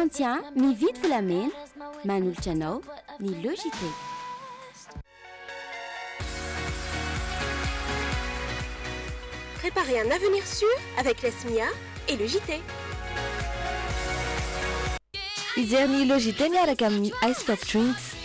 entretien mividy volamena manolotra anao ny logité. Préparez un avenir sûr avec la SMIA et le JT. Izerny logité miaraka amin'ny Ice Pop Drinks.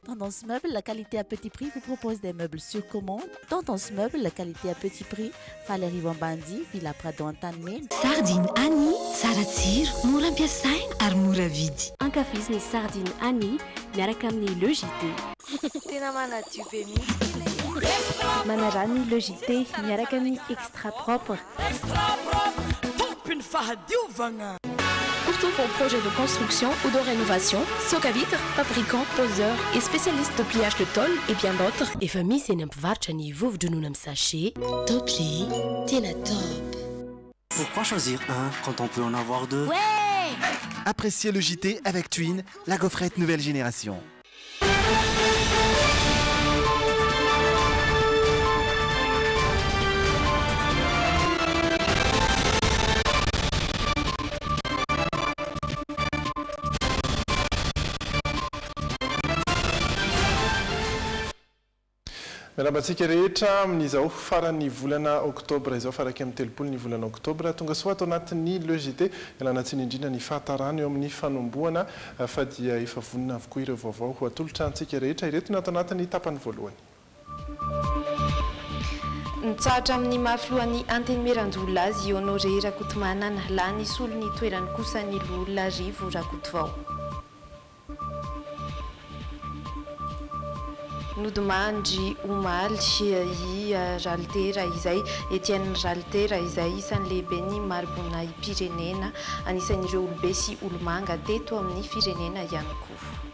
Tendance Meuble, la qualité à petit prix vous propose des meubles sur commande. Tendance Meuble, la qualité à petit prix. Valérie Vambandi, Villa Prado Antanmen. Sardine Annie, tsara tsiro, mora ampiasaina ary mora vidy. Ankafiziny sardine Annie miaraka amin'ny logité. Tena manadio be mihitsy. Manarany logité miaraka amin'ny extra propre. Tompiny fahadiovagna. Pour tous vos projets de construction ou de rénovation, Socavitre, fabricant, poseur et spécialiste de pliage de tôle et bien d'autres. Efa misy eny ampivarotra ny vovo-dronoina amin'ny sachet. Top prix, tena top. Pourquoi choisir un quand on peut en avoir deux? Ouais! Appréciez le JT avec Twin, la gaufrette nouvelle génération. Miarabantsika rehetra amin'izao farany volana oktobra izao faraky amin'ny telopolo ny volana oktobra tonga soa atao anatin'ny logité ialanatsiny indrindra ny fahatarana eo amin'ny fanomboana fa dia efa vonina avokoa ireo vaovao ho atolotra antsika rehetra ireto no atao anatin'ny tapany voalohany. Nitsahatra amin'ny mahafilohan'ny anteny Merandoholazy Honoré Rakotomanana lany solo ny toerany kosa ny Lola Rivo Rakotovao. Nodimandry omaly i ralitera izay Etienne ralitera izay isan'ny lehibe ny maribona i Pirenena anisan'ireo olobe sy olomanga teto amin'ny firenena ihany koa.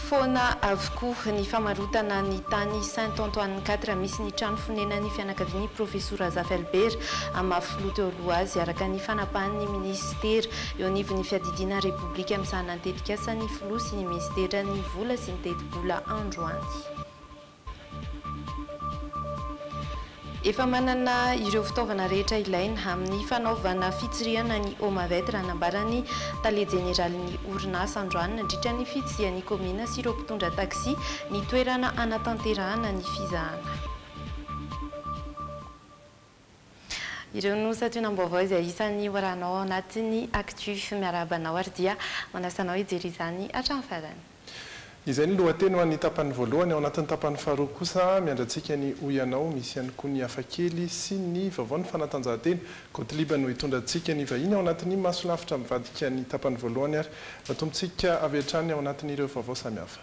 Foana avokoa ny famarotana ny tany Saint-Antoine 4 misy ny trano fonena ny fianakavian'ny professeur Zafelber amafilo teo aloha azy araka ny fanapahan'ny ministera eo anivon'ny fiadidiana repoblika amin'ny sahanantetika sa ny filoha sy ny ministera ny vola sy ny teti-bola androany. Efa manana ireo fitaovana rehetra ilaina amin'ny fanaovana fitsiriana ny omavetra anambarany tale generalin'ny orinasa androany nandritra ny fitsian'ny komina sy ireo mpitondra taxi ny toerana anatanterahana ny fizahana. Ireo no satrinam-baovao izay isan'ny oranao anatin'ny actu miarabanao ary dia manasanao hijery izany hatramin'ny farany. Izay ny lohateny ho an'ny tapany voalohany ao anatin'ny tapany faharoa kosa miandratsika ny oyanao misy ihany koa ny hafakely sy ny vaovao ny fanatanjahantena Kotiliba no hitondrantsika ny vahiny ao anatin'ny masolavitra mivadika ny tapany voalohany ary atombotsika avy hatrany ao anatin'ireo vaovao samihafa.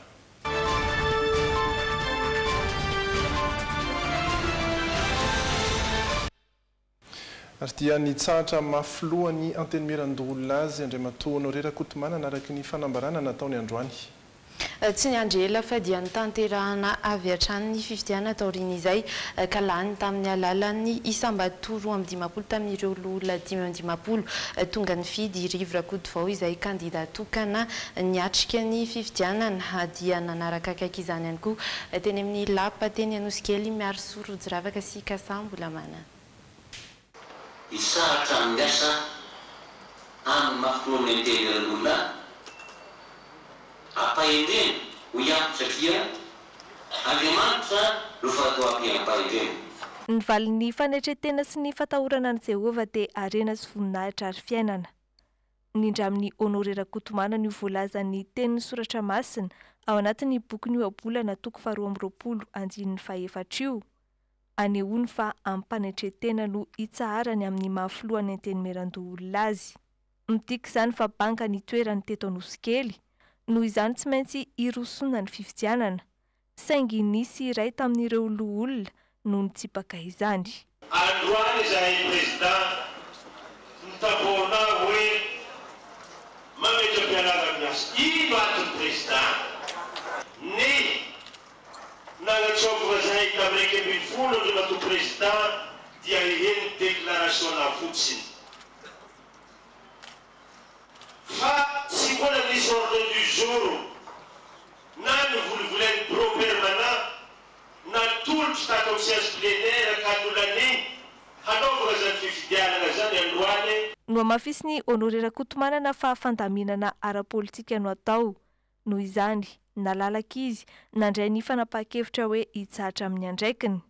Ary dia nitsahatra mafilohan'ny anteny Merandoholazy Andriamatoa Honoré Rakotomanana araky ny fanambarana nataony androany. Tsy ny andrela fa dia nitanterahana avy hatrany ny fifidiana taoriny izay ka lany tamin'ny alalan'ny isam-batoro amin'ny dimapolo tamin'ireo lola 5 tonga ny fidy Rivo Rakotovao izay kandida tokana niatrika ny fifidianana dia nanaraka akaiky izany ihany koa teny amin'ny lapa teny Anosikely miaro sorojo ravaka sy kasambola mana. Isahatra miasa amin'ny mahafotoany anteny Merandoholazy ampahendreny ho iampy satria Andriamanitra no fatao ampiampahendreny. Ny valin'ny fanetretena sy ny fatahorana ny Jehova dia arena sy voninahitra ary fiainana. Nindra amin'ny Honoré Rakotomanana io voalaza ny tenin'ny soratra masina ao anatin'ny boky ny ohabolana toko 2 andininy 4 anehoany fa ampanetretena no itsaharany amin'ny mahafilohan'ny anteny Merandoholazy. Mitika izany fa banka ny toerany teto Anosikely noho izany tsy maintsy irosona ny fifidianana saingy nisy iray tamin'ireo loholona no nitsipaka izany. Androany izahay président nitapoana hoe mametra-pianarana miasa. Ino antony président? Ny nanatsoaka zahay tamin'ny 2010 Andriamatoa président dia iheny déclaration fotsiny. Fa si mbola misy ordre du jour na ny volovolain'ny bureau permanent olotry tatao siège plenaire kadolany hanaovana zany fifidianana zany androany. No amafisy ny Honoré Rakotomanana fa fandaminana ara-politika no atao. Noho izany, nalalaka izy nandray ny fanapahan-kevitra hoe hitsahatra amin'ny andraikiny.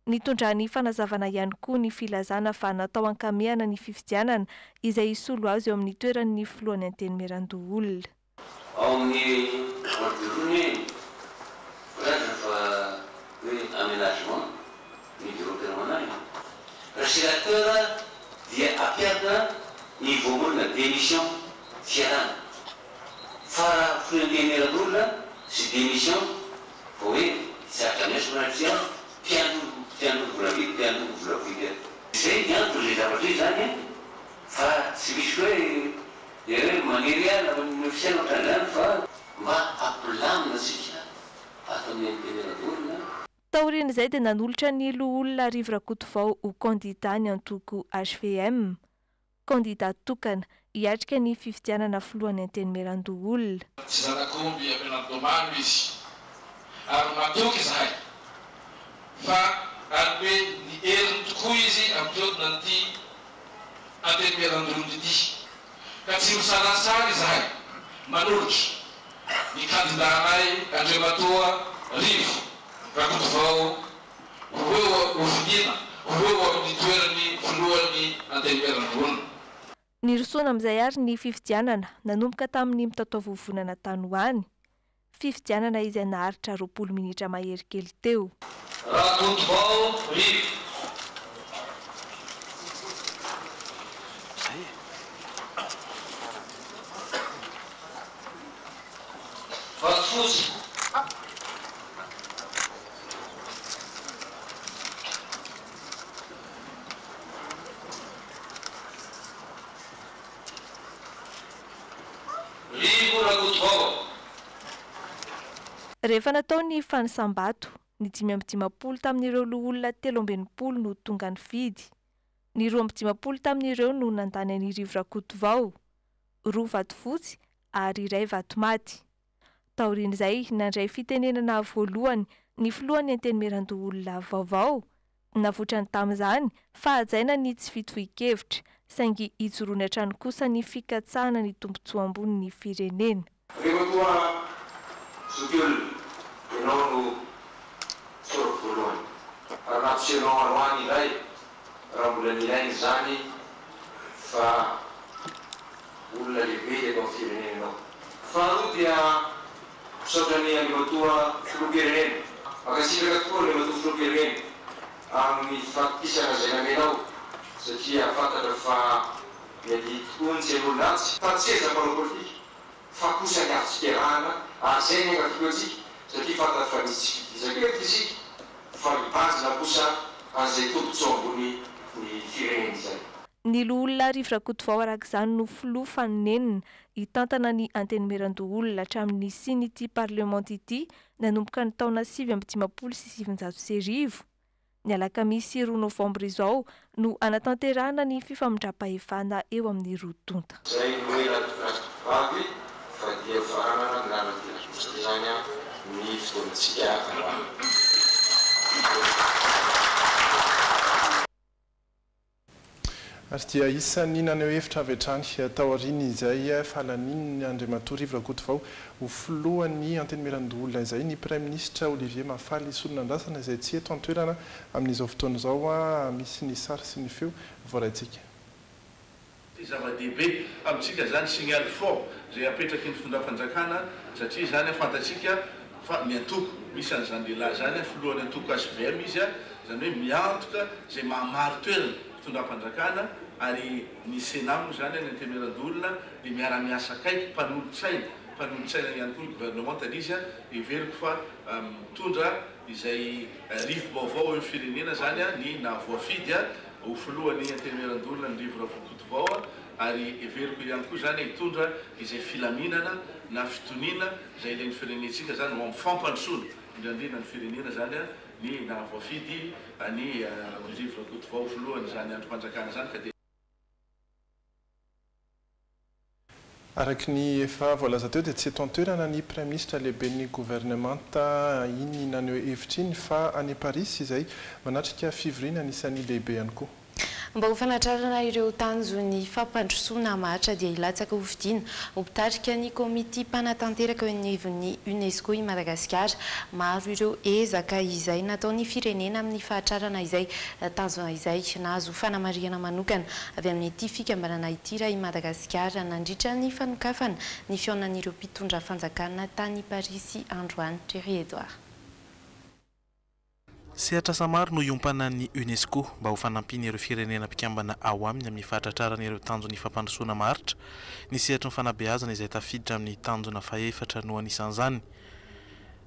Nitondra ny fanazavana ihany koa ny filazana fa natao ankamehana ny fifidianana izay isolo azy eo amin'ny toeran'ny filohan'ny Antenimierandoholona. Ao amin'ny ordurony voalaza fa hoe aménagement ny bureau permanent. Régulateur dia ampiarina ny voamonina démission fiarana. Fa filohan'ny Antenimierandoholona sy démission vao hoe hitsahatra miasa manatia piano volavidy piano volavidy. Zay ny antony le zavatra zany fa tsy misy hoe maniry ala ny fiaina ohatran'izany fa mba ampilamina sika ato amin'ny Antenimierandoholona. Taorian'izay dia nanolotra ny loholona Rivo Rakotovao ho candidat ny antoko HVM. Candidat tokana hiatrika ny fifidianana filohan'ny Antenimierandoholona. Tsy zanakomby ampianardomano izy ary matoky zahay fa ary hoe ny heriny tokoa izy ampiodina an'ity Antenimierandoholona ity. Ka tsy misanasany zahay manolotra ny candidat-nay Andriamatoa Rivo Rakotovao ho vidina ho amin'ny toerany filohan'ny Antenimierandoholona. Nirosoana amin'izay ary ny fifidianana nanomboka tamin'ny mitataovovonana tanoany. Fifidianana izay naharitra 20 minitra mahery kely teo. Rakotovao Rivo. Vatfotsy. Rivo Rakotovao. Rehefa natao ny fanisambato, ny 5 tamin'ireo loholona 13 no tonga nifidy. Ny 12 tamin'ireo no nandany an'i Rivo Rakotovao, 2 Vatofotsy ary 1 Vatomaty. Taorian'izay nandray fitenenana voalohany ny filohan'ny Antenimierandoholona vaovao. Navotrany tamin'izany fa hajaina ny tsy fitohy-kevitra saingy hijoroany hatrany kosa ny fikatsahana ny tombotsoa ambonin'ny firenena. Andriamatoa Zokiolona, ianao no soroko voalohany. Ary nampisehoanao androany iray, raha mbola nilainy zany fa olona lehibe eto amin'ny firenenanao. Faharoa dia misaotra ny Andriamatoa filoham-pirenena. Makasitraka tokoa Andriamatoa filoham-pirenena amin'ny fankisana izay namenao satria fantatra fa mety tokoa ny tsen'olona atsy fa tsy eza mpanao politika fa kosa ny afitsikerahana ary zay ny angafiko atsika satria fantatra fa misy fitizakety isika fa mibazina kosa an'izay tombotsoa ambony ny firenena izay. Ny loholona Rivo Rakotovao arak'izany no filoha fanonenina hitantana ny Antenimierandoholona hatramin'ny sin'ity parlement ity nanomboka ny taona 1950 sy 1990. Ny alakamisy 2 Novambra izao no anatanterahana ny fifamindrampahefana eo amin'ny rotonta. Zay hoe latovavy fa dia faranana nanaty zany ny fotoantsika androany. Ary dia isan'ny naneho hevitra avy hatrany tao aoriana izay fahalaniny Andriamatoa Rivo Rakotovao ho filohan'ny Antenimierandoholona izay ny Prime Ministre Olivier Mafaly solonandrasana izay tsy eto an-toerana amin'izao fotoana izao misy ny sary sy ny feo voaraintsika. Zava-dehibe amintsika zany signal fort zay apetraky ny fitondram-panjakana satria zany fantatsika fa miantoko misy an'izany lehilahy zany filohan'ny antoko HVM izy zany hoe miantoka zay mahamaro toerana fitondram-panjakana ary ny senamo zany ny Antenimierandoholona dia miara-miasa akaiky mpanolontsaina ihany koa ny gouvernement izy everiko fa mitondra izay rivo vaovao eo firenena zany ny navoafidy ho filohan'ny Antenimierandoholona ny Rivo Rakotovao ary everiko ihany koa zany hitondra izay filaminana na fitoniana izay ilain'ny firenentsika zany ho amin'ny fampandrosoana indrindrina ny firenena zany ny navoafidy ny Rivo Rakotovao filohany zany androm-panjakana zany ka dia Araky ny efa voalaza teo dia tsy eto an-toerana ny Prime Ministre lehiben'ny gouvernementa iny nany hoe hevitra iny fa any Paris izay manatrika fivoriana anisan'ny lehibe ihany koa. Mba ho fanatrarana ireo tanjony fampandrosoana maritra dia ilatsaka ho vidiana ho mpitarika ny komity mpanatanteraka eo anivon'ny UNESCO i Madagasikara. Maro ireo ezaka izay nataon'ny firenena amin'ny fahatrarana izay tanjona izay nahazo fanamariana manokana avy amin'ny ity fikambanana ity raha i Madagasikara nandritra ny fanokafana ny fionan'ireo mpitondra fanjakana tany Paris androany. Thierry Edouard. Sehatra samaro no iompana ny UNESCO mba ho fanampiny ireo firenena mpikambana ao aminy amin'ny fahatratrarana ireo tanjony fampandrosoana maritra. Ny sehatra ny fanabeazana izay tafiditra amin'ny tanjona faefatra no anisan'izany.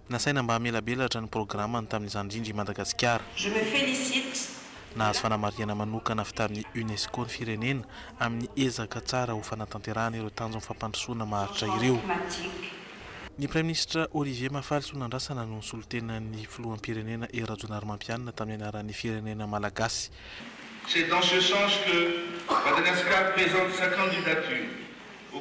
Nasaina mba hamelabelatra ny programany tamin'izany indrindra i Madagasikara. Nahazo fanamariana manokana avy tamin'ny UNESCO ny firenena amin'ny ezaka tsara ho fanatanterahana ireo tanjona fampandrosoana maritra ireo. Ny Prime Ministre Olivier Mafaly Sonandrasana no nisolotenan'ny filoham-pirenena Rajoelinarimampianina tamin'ny anaran'ny firenena malagasy. C'est dans ce sens que Madagascar présente sa candidature.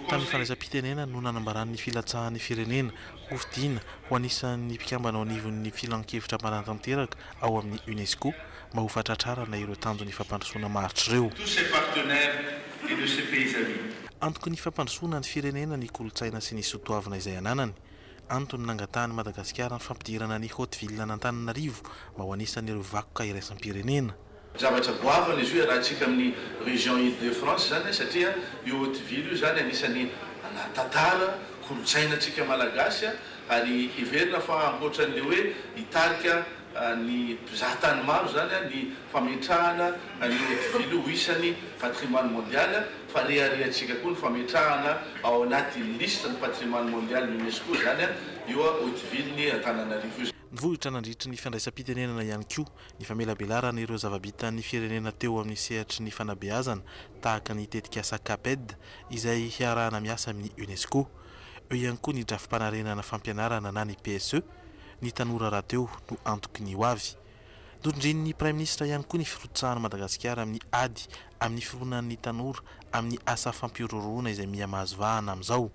Tamin'ny fandraisam-pitenena no nanambaran'ny filatsahan'ny firenena ho vidiana ho anisan'ny mpikambana ao anivon'ny filan-kevitra manatanteraka ao amin'ny UNESCO mba ho fatratrarana ireo tanjony fampandrosoana maritra ireo. Tous ses partenaires et de ses pays amis. Antoko ny fampandrosoana ny firenena ny kolotsaina sy ny soatoavina izay ananany. Antony nangatahany Madagasikara ny fampidirana ny Haute-Ville n'Antananarivo mba ho anisan'ireo vakoka iraisampirenena. Zavatra goavana izy io rahantsika amin'ny région Île-de-France zany satria io Haute-Ville io zany anisan'ny tantara kolotsainantsika malagasy ary heverina fa ankoatran'le hoe hitarika ny mpizahatany maro zany ny fametrahana ny Haute-Ville ho isan'ny patrimoine mondial fa reharehantsika koa ny fametrahana ao anaty liste ny patrimoine mondial UNESCO zany io Haute-Ville ny Antananarivo. Nivohitra nandritra ny fandraisam-pitenenana ihany koa ny famelabelarana ireo zava-bitan'ny firenena teo amin'ny sehatry ny fanabeazana tahaka ny tetika SACAPED izay hiarahana miasa amin'ny UNESCO. Eo ihany koa ny drafim-panarenana fampianarana na ny PSE ny tanora rahateo no antoky ny ho avy. Nodrindrin'ny Prime Ministre ihany koa ny firotsahan'ny Madagasikara amin'ny ady amin'ny fironan'ny tanora amin'ny asa fampiroroana izay miha-mahazo vahana amin'izao.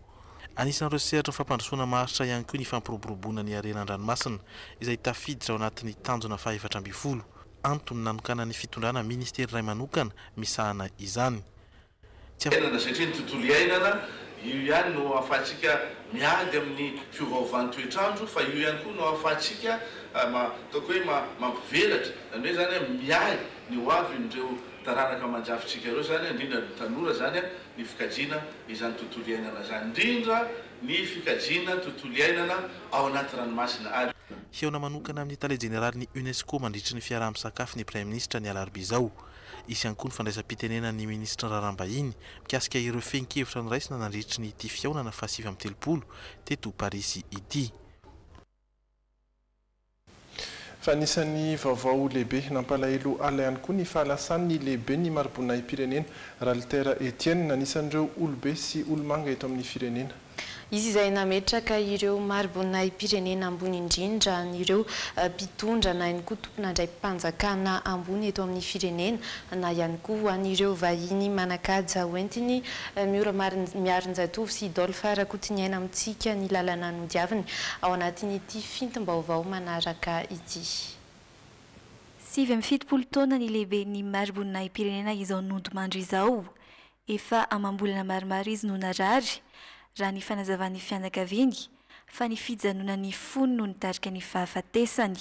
Anisan'ireo sehatra fampandrosoana maritra ihany koa ny fampiroboroboana ny arenan-dranomasina izay tafiditra ao anatin'ny tanjona faha-efatra ambin'ny folo. Antony nanokana ny fitondrana ministera iray manokana misahana izany. Satria ny tontolo iainana io ihany no ahafahantsika miady amin'ny fiovaovan'ny toetrandro fa io ihany koa no ahafahantsika ataoko hoe mampivelatra zany hoe zany miay ny ho avy n'ireo taranaka mandrafitsika ireo zany indrindra ny tanora zany ny fikajiana izany tontolo iainana zany indrindra ny fikajiana tontolo iainana ao anaty ranomasina ary. Heona manokana amin'ny tale jeneraly ny UNESCO mandritry ny fiaraha-misakafo ny Prime Ministre ny alarobia izao. Isy ihany koa ny fandraisam-pitenena ny Ministra Rarambahiny mikasika ireo fenkevitra niraisina nandritry ny ity fiaonana fa 7 teto Paris ity. Fa anisan'ny vaovao lehibe nampalahelo ala ihany koa ny fahalasan'ny lehibe ny maribona pirenena Ralter Etienne anisan'ireo olobe sy olomanga eto amin'ny firenena. Izy izay nametraka ireo maribona pirenena ambony indrindra ireo mpitondra na ihany koa tompon'andray mpanjakana ambony eto amin'ny firenena na ihany koa an'ireo vahiny manakaja hoentiny miora miarin-jatovy sy idolfa rakotiniaina amintsika ny lalana nodiaviny ao anatin'ity fintim-baovao manaraka ity. 7 taona ny lehibe ny maribona pirenena izao nondomandry izao efa amambolana maromaro izy no narary raha ny fanazavan'ny fianakaviany fa ny fijanonany fony no nitarika ny fahafatesany.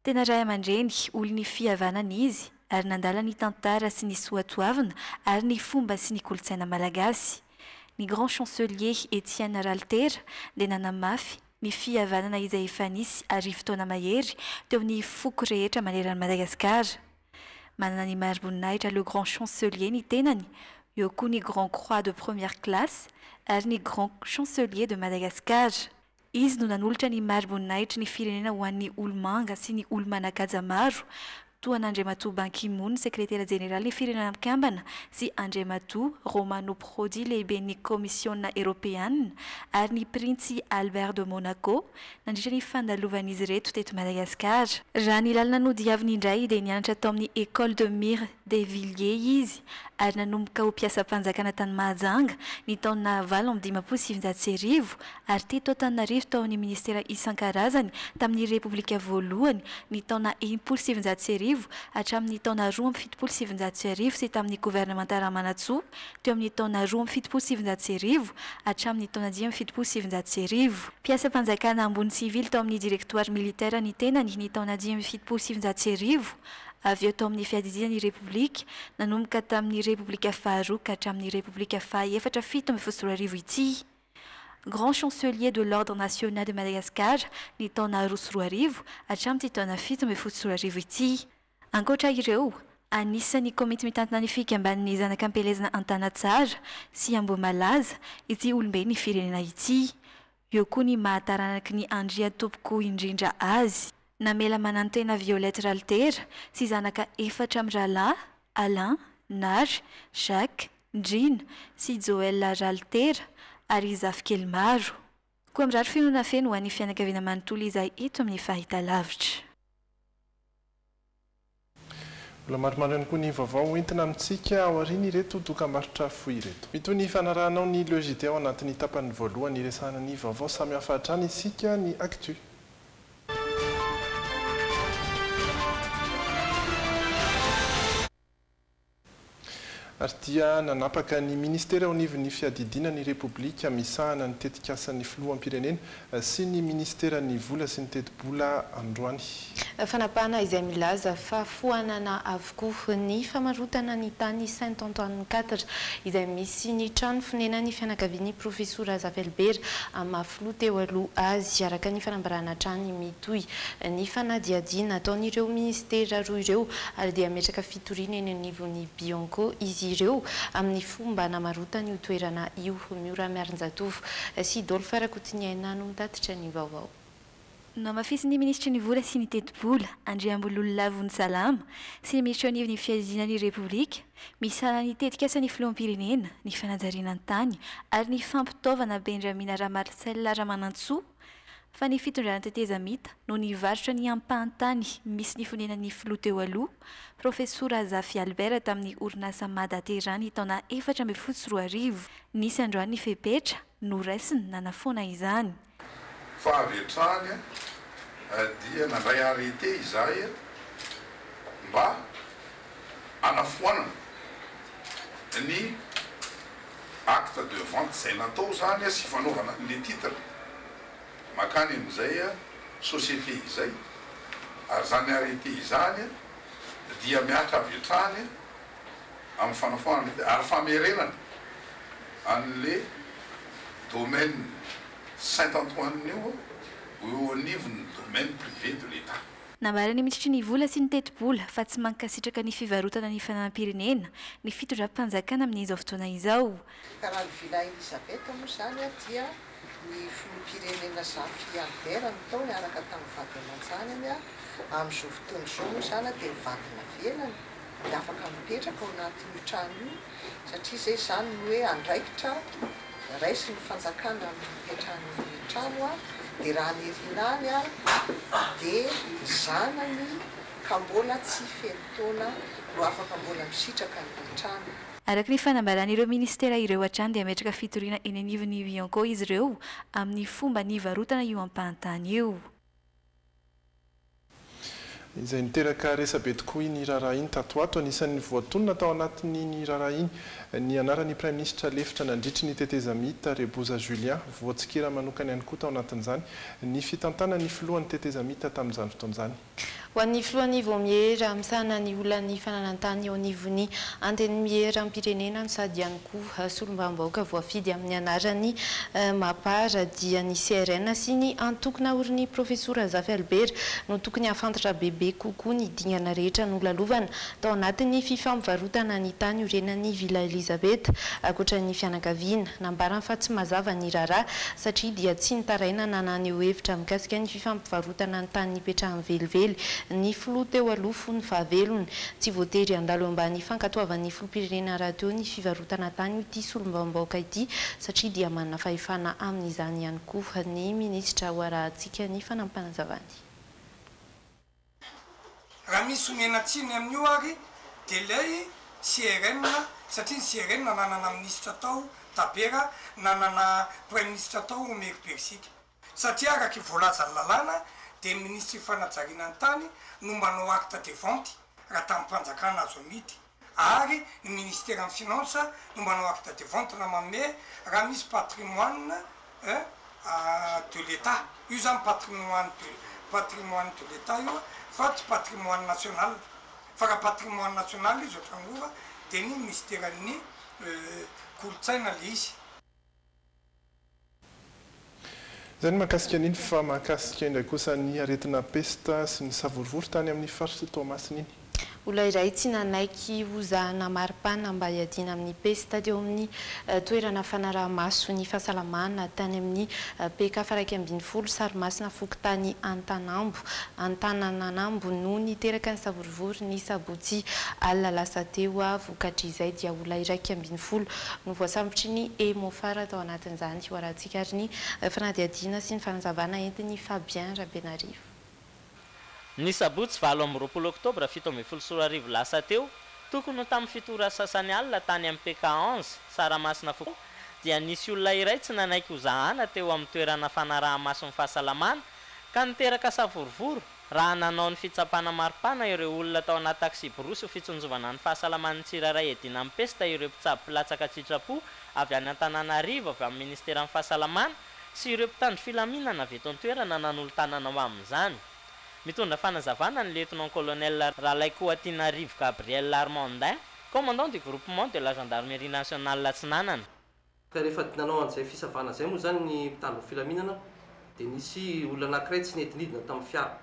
Tena ray aman-dreny olony fihavanana izy ary nandala ny tantara sy ny soatoavina ary ny fomba sy ny kolotsaina malagasy. Ny grand chancelier Etienne Ralter dia nanamafy ny fihavanana izay efa nisy arivo taona mahery teo amin'ny foko rehetra maneran'i Madagasikara. Manana ny mariboninahitra le grand chancelier ny tenany, eo koa ny grand croix de première classe ary ny grand chancelier de Madagascar. Izy no nanolotra ny mariboninahitra ny firenena ho an'ny olomanga sy ny olomanakaja maro toan'Andriamatoa Ban Ki-moon sekretera jeneraly ny firenena mikambana sy Andriamatoa Romano Prodi lehibe ny komisiona eropeanina ary ny printsy Albert de Monaco nandritra ny fandalovan'izy ireto teto Madagasikara. Raha ny lalina nodiaviny indray dia nianatra tao amin'ny École de Mire des Villiers izy ary nanomboka ho mpiasam-panjakana tany Mahajanga ny taona 1970 ary teto Antananarivo tao amin'ny ministera isan-karazany tamin'ny Repoblika voalohany ny taona 1970 hatramin'ny taona 1970 sy tamin'ny gouvernemanta Ramanatsoa teo amin'ny taona 1970 hatramin'ny taona 1970. Mpiasam-panjakana ambony sivily tao amin'ny direktoara militaire ny tenany ny taona 1970 avy eo tao amin'ny fiadidinan'ny Repoblika nanomboka tamin'ny Repoblika faharoa ka hatramin'ny Repoblika fahaefatra 17 ity. Grand chancelier de l'ordre national de Madagascar ny taona 20 hatramin'ny taona 17 ity. Ankoatra ireo, anisan'ny komity mitantana ny fikamban'ny zanaka ampelezana Antanatsara sy Ambomalaza ity olombe ny firenena ity. Eo koa ny mahataranaky ny andria tompoko indrindra azy. Namela manantena Violette Raltera sy zanaka 4 miralahy Alain, Nary, Jacques, Ndrina sy Joël Raltera ary zafikely maro. Koa mirary finoana feno ho an'ny fianakaviana manontolo izay eto amin'ny fahitalavitra. Mbola maromaro ihany koa ny vaovao entina amintsika ao aoriana ireto dokam-barotra fohy ireto. Mitoy ny fanarahanao ny logité ao anatin'ny tapany voalohany iresahana ny vaovao samihafa hatrany isika ny actu. Ary dia nanapaka ny ministera ao anivon'ny fiadidinan'ny Repoblika misahana ny tetikasan'ny filoham-pirenena sy ny ministera ny vola sy ny teti-bola androany. Fanapahana izay milaza fa foanana avokoa ny famarotana ny tany Saint-Antoine 4 izay misy ny trano fonenan'ny fianakavian'ny profesora Zavelber amafilo teo aloha azy araka ny fanambarana trany mitoy ny fanadiadiana ataon'ireo ministera roa ireo ary dia ametraka fitoriana eny anivon'ny Bianco izy ireo amin'ny fomba namarotany io toerana io. Miora Miarinjatovo sy Dolphe Rakotiniaina no mitatitra ny vaovao. No mafisy ny ministra ny vola sy ny teti-bola Andriambololona Salama sy ny ministra ny fiadinan'ny Repoblika misala ny tetikasan'ny filoham-pirenena ny fanajariana ny tany ary ny fampitaovana Benjamin Marcel Ramanantsoa fa ny fitondrana teteza mita no nivarotra ny ampahantany misy ny fonenan'ny filoha teo aloha profesora Zafy Albert tamin'ny orinasa Madaterany taona 2014 nisy androany ny fepetra no raisiny nanafoana izany. Fa avy hatrany dia nandray arrêté izahay mba anafoanana ny acte de vente izay natao zany sy fanaovana le titre makany amin'izay société izay ary zany arrêté izany dia miatra avy hatrany amin'ny fanafoanana ary famerenana an'le domaine Saint-Antoine io eo anivon'ny domaine privé de l'État. Namarany miditry ny vola sy ny teti-bola fa tsy mankasitraka ny fivarotana ny fanampirenena ny fitondram-panjakana amin'izao fotoana izao. Karaha ny Villa Elisabeth moa zany dia ny filoham-pirenena Zafy Albert natao niaraka tamin'ny vady aman-janany amin'izao fotoana izao moa zany dia mivadina velany dia afaka mipetraka ao anatin'ny trano io satria izay zany ny hoe andraikitra raisy ny fanjakana mipetrany trano dia raha ny herinany dia zanany ka mbola tsy feno taona no afaka mbola misitraka ny trano. Araka ny fanambaran'ireo ministera ireo hatrany dia ametraka fitoriana eny anivon'ny Bianco izy ireo amin'ny fomba nivarotana io ampahantany io. Izay niteraka resabe tokoa iny raharaha iny tato ato anisan'ny voatonona tao anatin'iny raharaha iny ny anaran'ny Prime Ministre lefitra nandritry ny teteza mita Reboza Julien voatsikira manokana ihany koa tao anatin'izany ny fitantana ny filohan'ny teteza mita tamin'izany fotoan'izany. Ho an'ny filohan'ny voamiera misahana ny olany fananantany eo anivon'ny anteny miera ampirenena no sady ihany koa solombavam-bahoaka voafidy amin'ny anarany mapara dia ny CRN sy ny antokona orin'ny profesora Zafy Albert no tokony afantatra bebe kokoa ny dingana rehetra no lalovana tao anatin'ny fifampivarotana ny tany orenan'ny Villa Elisabeth akoatra ny fianakaviana nambarany fa tsy mazava ny raharaha satria dia tsy nitaraina nanany eo hevitra mikasika ny fifampivarotana ny tany nipetrahan'ny velively ny filoha teo aloha fony fahavelony tsy voatery andalo ambany fankatoavan'ny filoham-pirenena raha teo ny fivarotana tany ity solombaombaoka ity satria dia manana fahefana amin'izany ihany koa ny ministra hoarahantsika ny fanampanazavany. Raha misy omenatsiny amin'io ary dia ilay CRN satria ny CRN nanana ministra tao Tabera nanana premier ministre tao Omer Persika satria araka voalazany lalàna dia ministre fanajariana ny tany no manao acte de vente raha tamin'ny mpanjakana azo amidy ary ny ministère en finance no manao acte de vente na manome raha misy patrimoine de l'état io zany patrimoine de l'état io fa tsy patrimoine national fa raha patrimoine national izy ohatra angova dia ny ministère ny kolotsaina le izy. Zany mahakasika an'iny fa mahakasika indray kosa ny aretina pesta sy ny savorivory tany amin'ny faritry Toamasina iny. Olona iray tsy nanaiky hozahana maripana mba hiadiana amin'ny pesta teo amin'ny toerana fanaraha-maso ny fahasalamana tany amin'ny PK faraiky ambin'ny folo Sarimasina Fokontany Antanananambo no niteraka ny savorivory ny sabotsy alina lasa teo vokatr'izay dia olona iraiky ambin'ny folo no voasambotry ny emofara tao anatin'izany hoarantsika ary ny fanadihadiana sy ny fanazavana entiny Fabien Rabenarivo. Ny sabotsy 20 oktobra 17 lasa teo tokony tamin'ny fitora sasany alina tany amin'ny PK 11 Saramasina Fokontany dia nisy olona iray tsy nanaiky hozahana teo amin'ny toerana fanaraha-mason'ny fahasalamana ka niteraka savorivory raha nanao ny fitsapana maripana ireo olona tao anaty taxi borosy ho fitsonjovana ny fahasalaman'ny tsiraray edina amin'ny pesta ireo mpitsabo pilatsaka tsitrapo avy any Antananarivo avy amin'ny ministera ny fahasalamana sy ireo mpitandro filaminana avy eto an-toerana nanolo-tanana ho amin'izany. Mitondra fanazavana ny lieutenant-colonel Ralaikoatinarivo Gabriel Armandin, commandant du groupement de la gendarmerie nationale Latsinanana. Ka rehefa nanao an'izay fisavana izay moa zany ny mpitandro filaminana dia nisy olona anankiray tsy nidinidina tamin'ny fiara.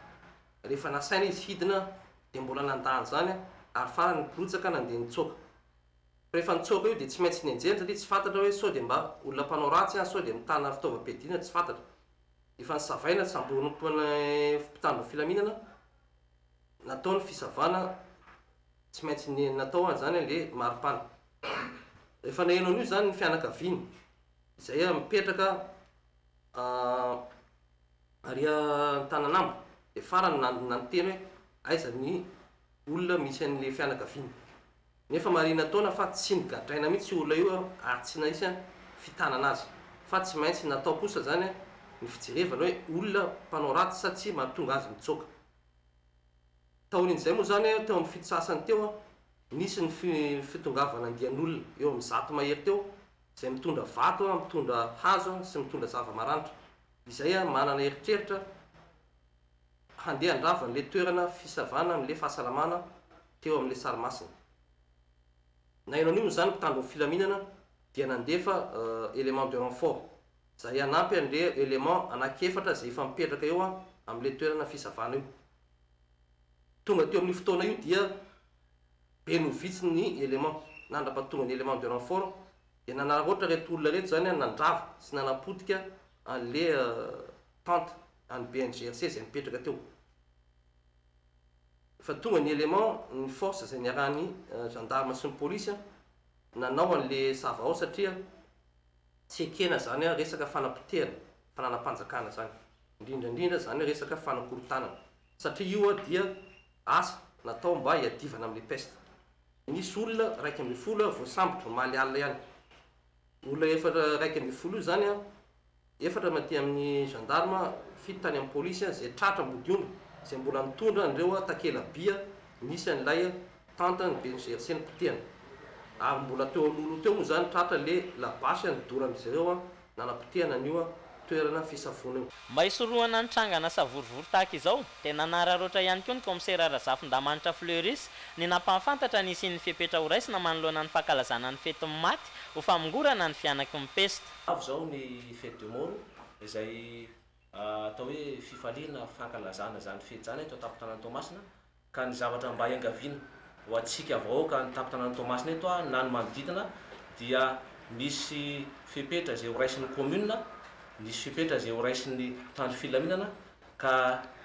Rehefa nasaina izy hidina dia mbola nandany zany ary farany nipilotsaka nandeha nitsoaka. Rehefa nitsoaka io dia tsy maintsy nianjera satria tsy fantatra hoe sao dia mba olona mpanao ratsy sao dia mitana fitaovam-piadiana tsy fantatra. Efa nisavaina sambonompoana mpitandro filaminana natao ny fisavana tsy maintsy natao zany le maripana. Rehefa naheno an'io zany ny fianakaviany izay mipetraka ary Antananambo dia farany nanteny hoe aiza ny olona misy an'le fianakaviany. Nefa marina taona fa tsy nigadraina mihitsy olona io ary tsy naisy fitanana azy fa tsy maintsy natao kosa zany ny fijerevana hoe olona mpanao ratsy satria mahatonga azy mitsoaka. Taorin'izay moa zany teo amin'ny fito sasany teo nisy ny fitongavana andian'olona eo amin'ny 100 mahery teo izay mitondra vato, mitondra hazo sy mitondra zava-maranitra. Izay manana eritreritra handeha handrava n'le toerana fisavana amin'le fahasalamana teo amin'le Sarimasina. Naino an'io zany mpitandro filaminana dia nandefa élément de renfort izay hanampy an'le élément anankiefatra izay efa mipetraka eo amin'le toerana fisavana io. Tonga teo amin'ny fotoana io dia be novitsy ny élément nandra-pahatonga ny élément de renfort dia nanararaotra reto olona reto zany nandrava sy nanapotika an'le tente any BNGRC izay mipetraka teo. Fa tonga ny élément ny force izay niarahany gendarme sy ny polisy nanao an'le sava ao satria tsy ekena zany resaka fanapotehana fananam-panjakana zany indrindrandrindra zany resaka fanakorotanana satria io dia asa natao mba hiadivana amin'le peste. Nisy olona 1/10 voasambotra maly alina ihany. Olona efatra 1/10 zany efatra maty amin'ny gendarme, fito tany amin'ny polisy izay tratra mbodiomba izay mbola mitondra andreo takela-bia misy an'ilay tente ny BNGRC ny potehana. Ary mbola teo alolo teo moa zany tratra le labasy nidoran'izareo nanapotehana an'io toerana fisafona io. Mba hisorohana ny trangana savorivory tahaka izao dia nanararoatra ihany koa ny commissaire Razafindamanitra Fleuris ny nampahafantatra nisy ny fipetra ho raisina manoloana ny fankalazana ny fety maty ho famongorana ny fianaky ny pesta. Avy zao ny fety de mort izay atao hoe fifaliana fankalazana zany fety zany eto an-tampon-tanàna Toamasina ka ny zavatra mba hiangaviana ho antsika vahoaka ny tampon-tanàna Toamasina eto na ny manodidina dia misy fipetra izay ho raisin'ny commune, nisy fipetra izay ho raisin'ny mpitandro filaminana ka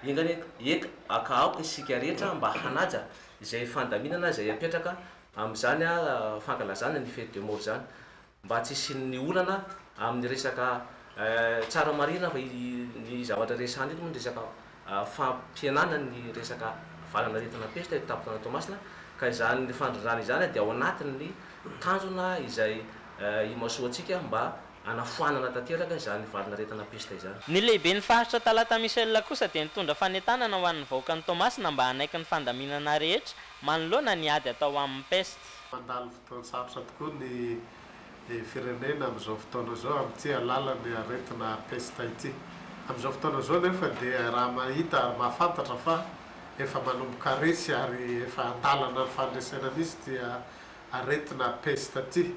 ingany eka akaoka isika rehetra mba hanaja izay fandaminana zay apetraka am'izany a fankalazana ny fête de mort zany mba tsy isiny olana amin'ny resaka tsara marina fa ny zavatra resany ito moa ny resaka fampianana ny resaka valanaretina pesta tapitana Tomasina ka izany ny fandrindrana izany dia ao anatin'ny tanjona izay imasoantsika mba anafoanana tanteraka izany valanaretina pesta izany. Ny lehibe ny faritra Talata Michel kosa dia nitondra fanentanana ho an'ny vahoakan'ny Tomasina mba hanaiky ny fandaminana rehetra manoloana ny ady atao amin'ny peste. Mandalo fotoana sarotra tokoa ny firenena amin'izao fotoana zao amin'ity alalany aretina pesta ity. Amin'izao fotoana zao nefa dia raha mahita ary mahafantatra fa efa manomboka resy ary efa andalana ny fandresena misy dia aretina pesta ity.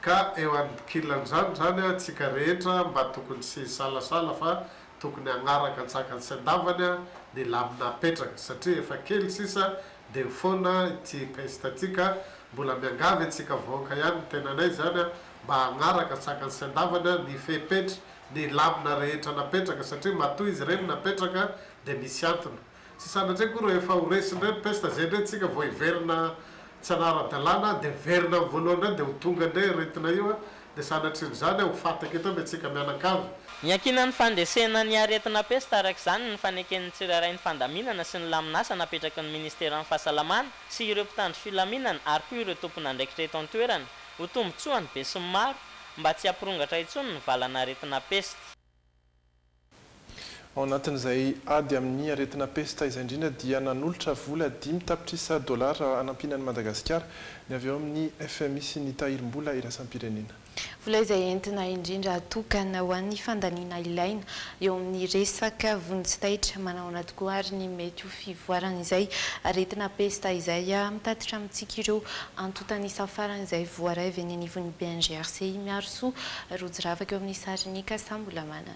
Ka eo ankilan'izany zany atsika rehetra mba tokony sy salasala fa tokony agnaraka antsakany sy andavany ny lamina apetraka satria efa kely sisa dia foana ity pesta ity ka mbola miangavy atsika vahoaka ihany ny tenanay zany mba agnaraka antsakany sy andavany ny fepetra ny lamina rehetra napetraka satria matoy izy ireny napetraka dia misy antony. Sy sanatria koa rehefa horesin'ireny pesta zay ndray tsika vao hiverina tsy anara-dalàna dia verina amin'ny voalohany dia ho tonga ndray aretina io dia sanatrian'izany ho fataka eto mba tsika mianakavy. Miankina ny fandesena ny aretina pesta araka izany ny faneken'ny tsirairay ny fandaminana sy ny laminasa napetraky ny ministera amin'ny fahasalamana sy ireo mpitandro filaminana ary koa ireo tompona andraikitra eto an-toerana ho tombotsoany be sy maro mba tsy hampirongatra intsony ny valana aretina pesta. Ao anatin'izay ady amin'ny aretina pesta izay indrindra dia nanolotra vola 5 $, anampinan'ny Madagasikara ny avy eo amin'ny FMI sy ny tahirim-bola iraisam-pirenena. Vola izay entina indrindra atokana ho an'ny fandaniana ilaina eo amin'ny resaka vonintsitaitra manao tokoa ary ny mety ho fivoarana izay aretina pesta izay mitatitra amintsika ireo antotany safarana izay voaray avy any anivon'ny BNGRC miaro soa rojo ravaka eo amin'ny sariny Kasambolamana.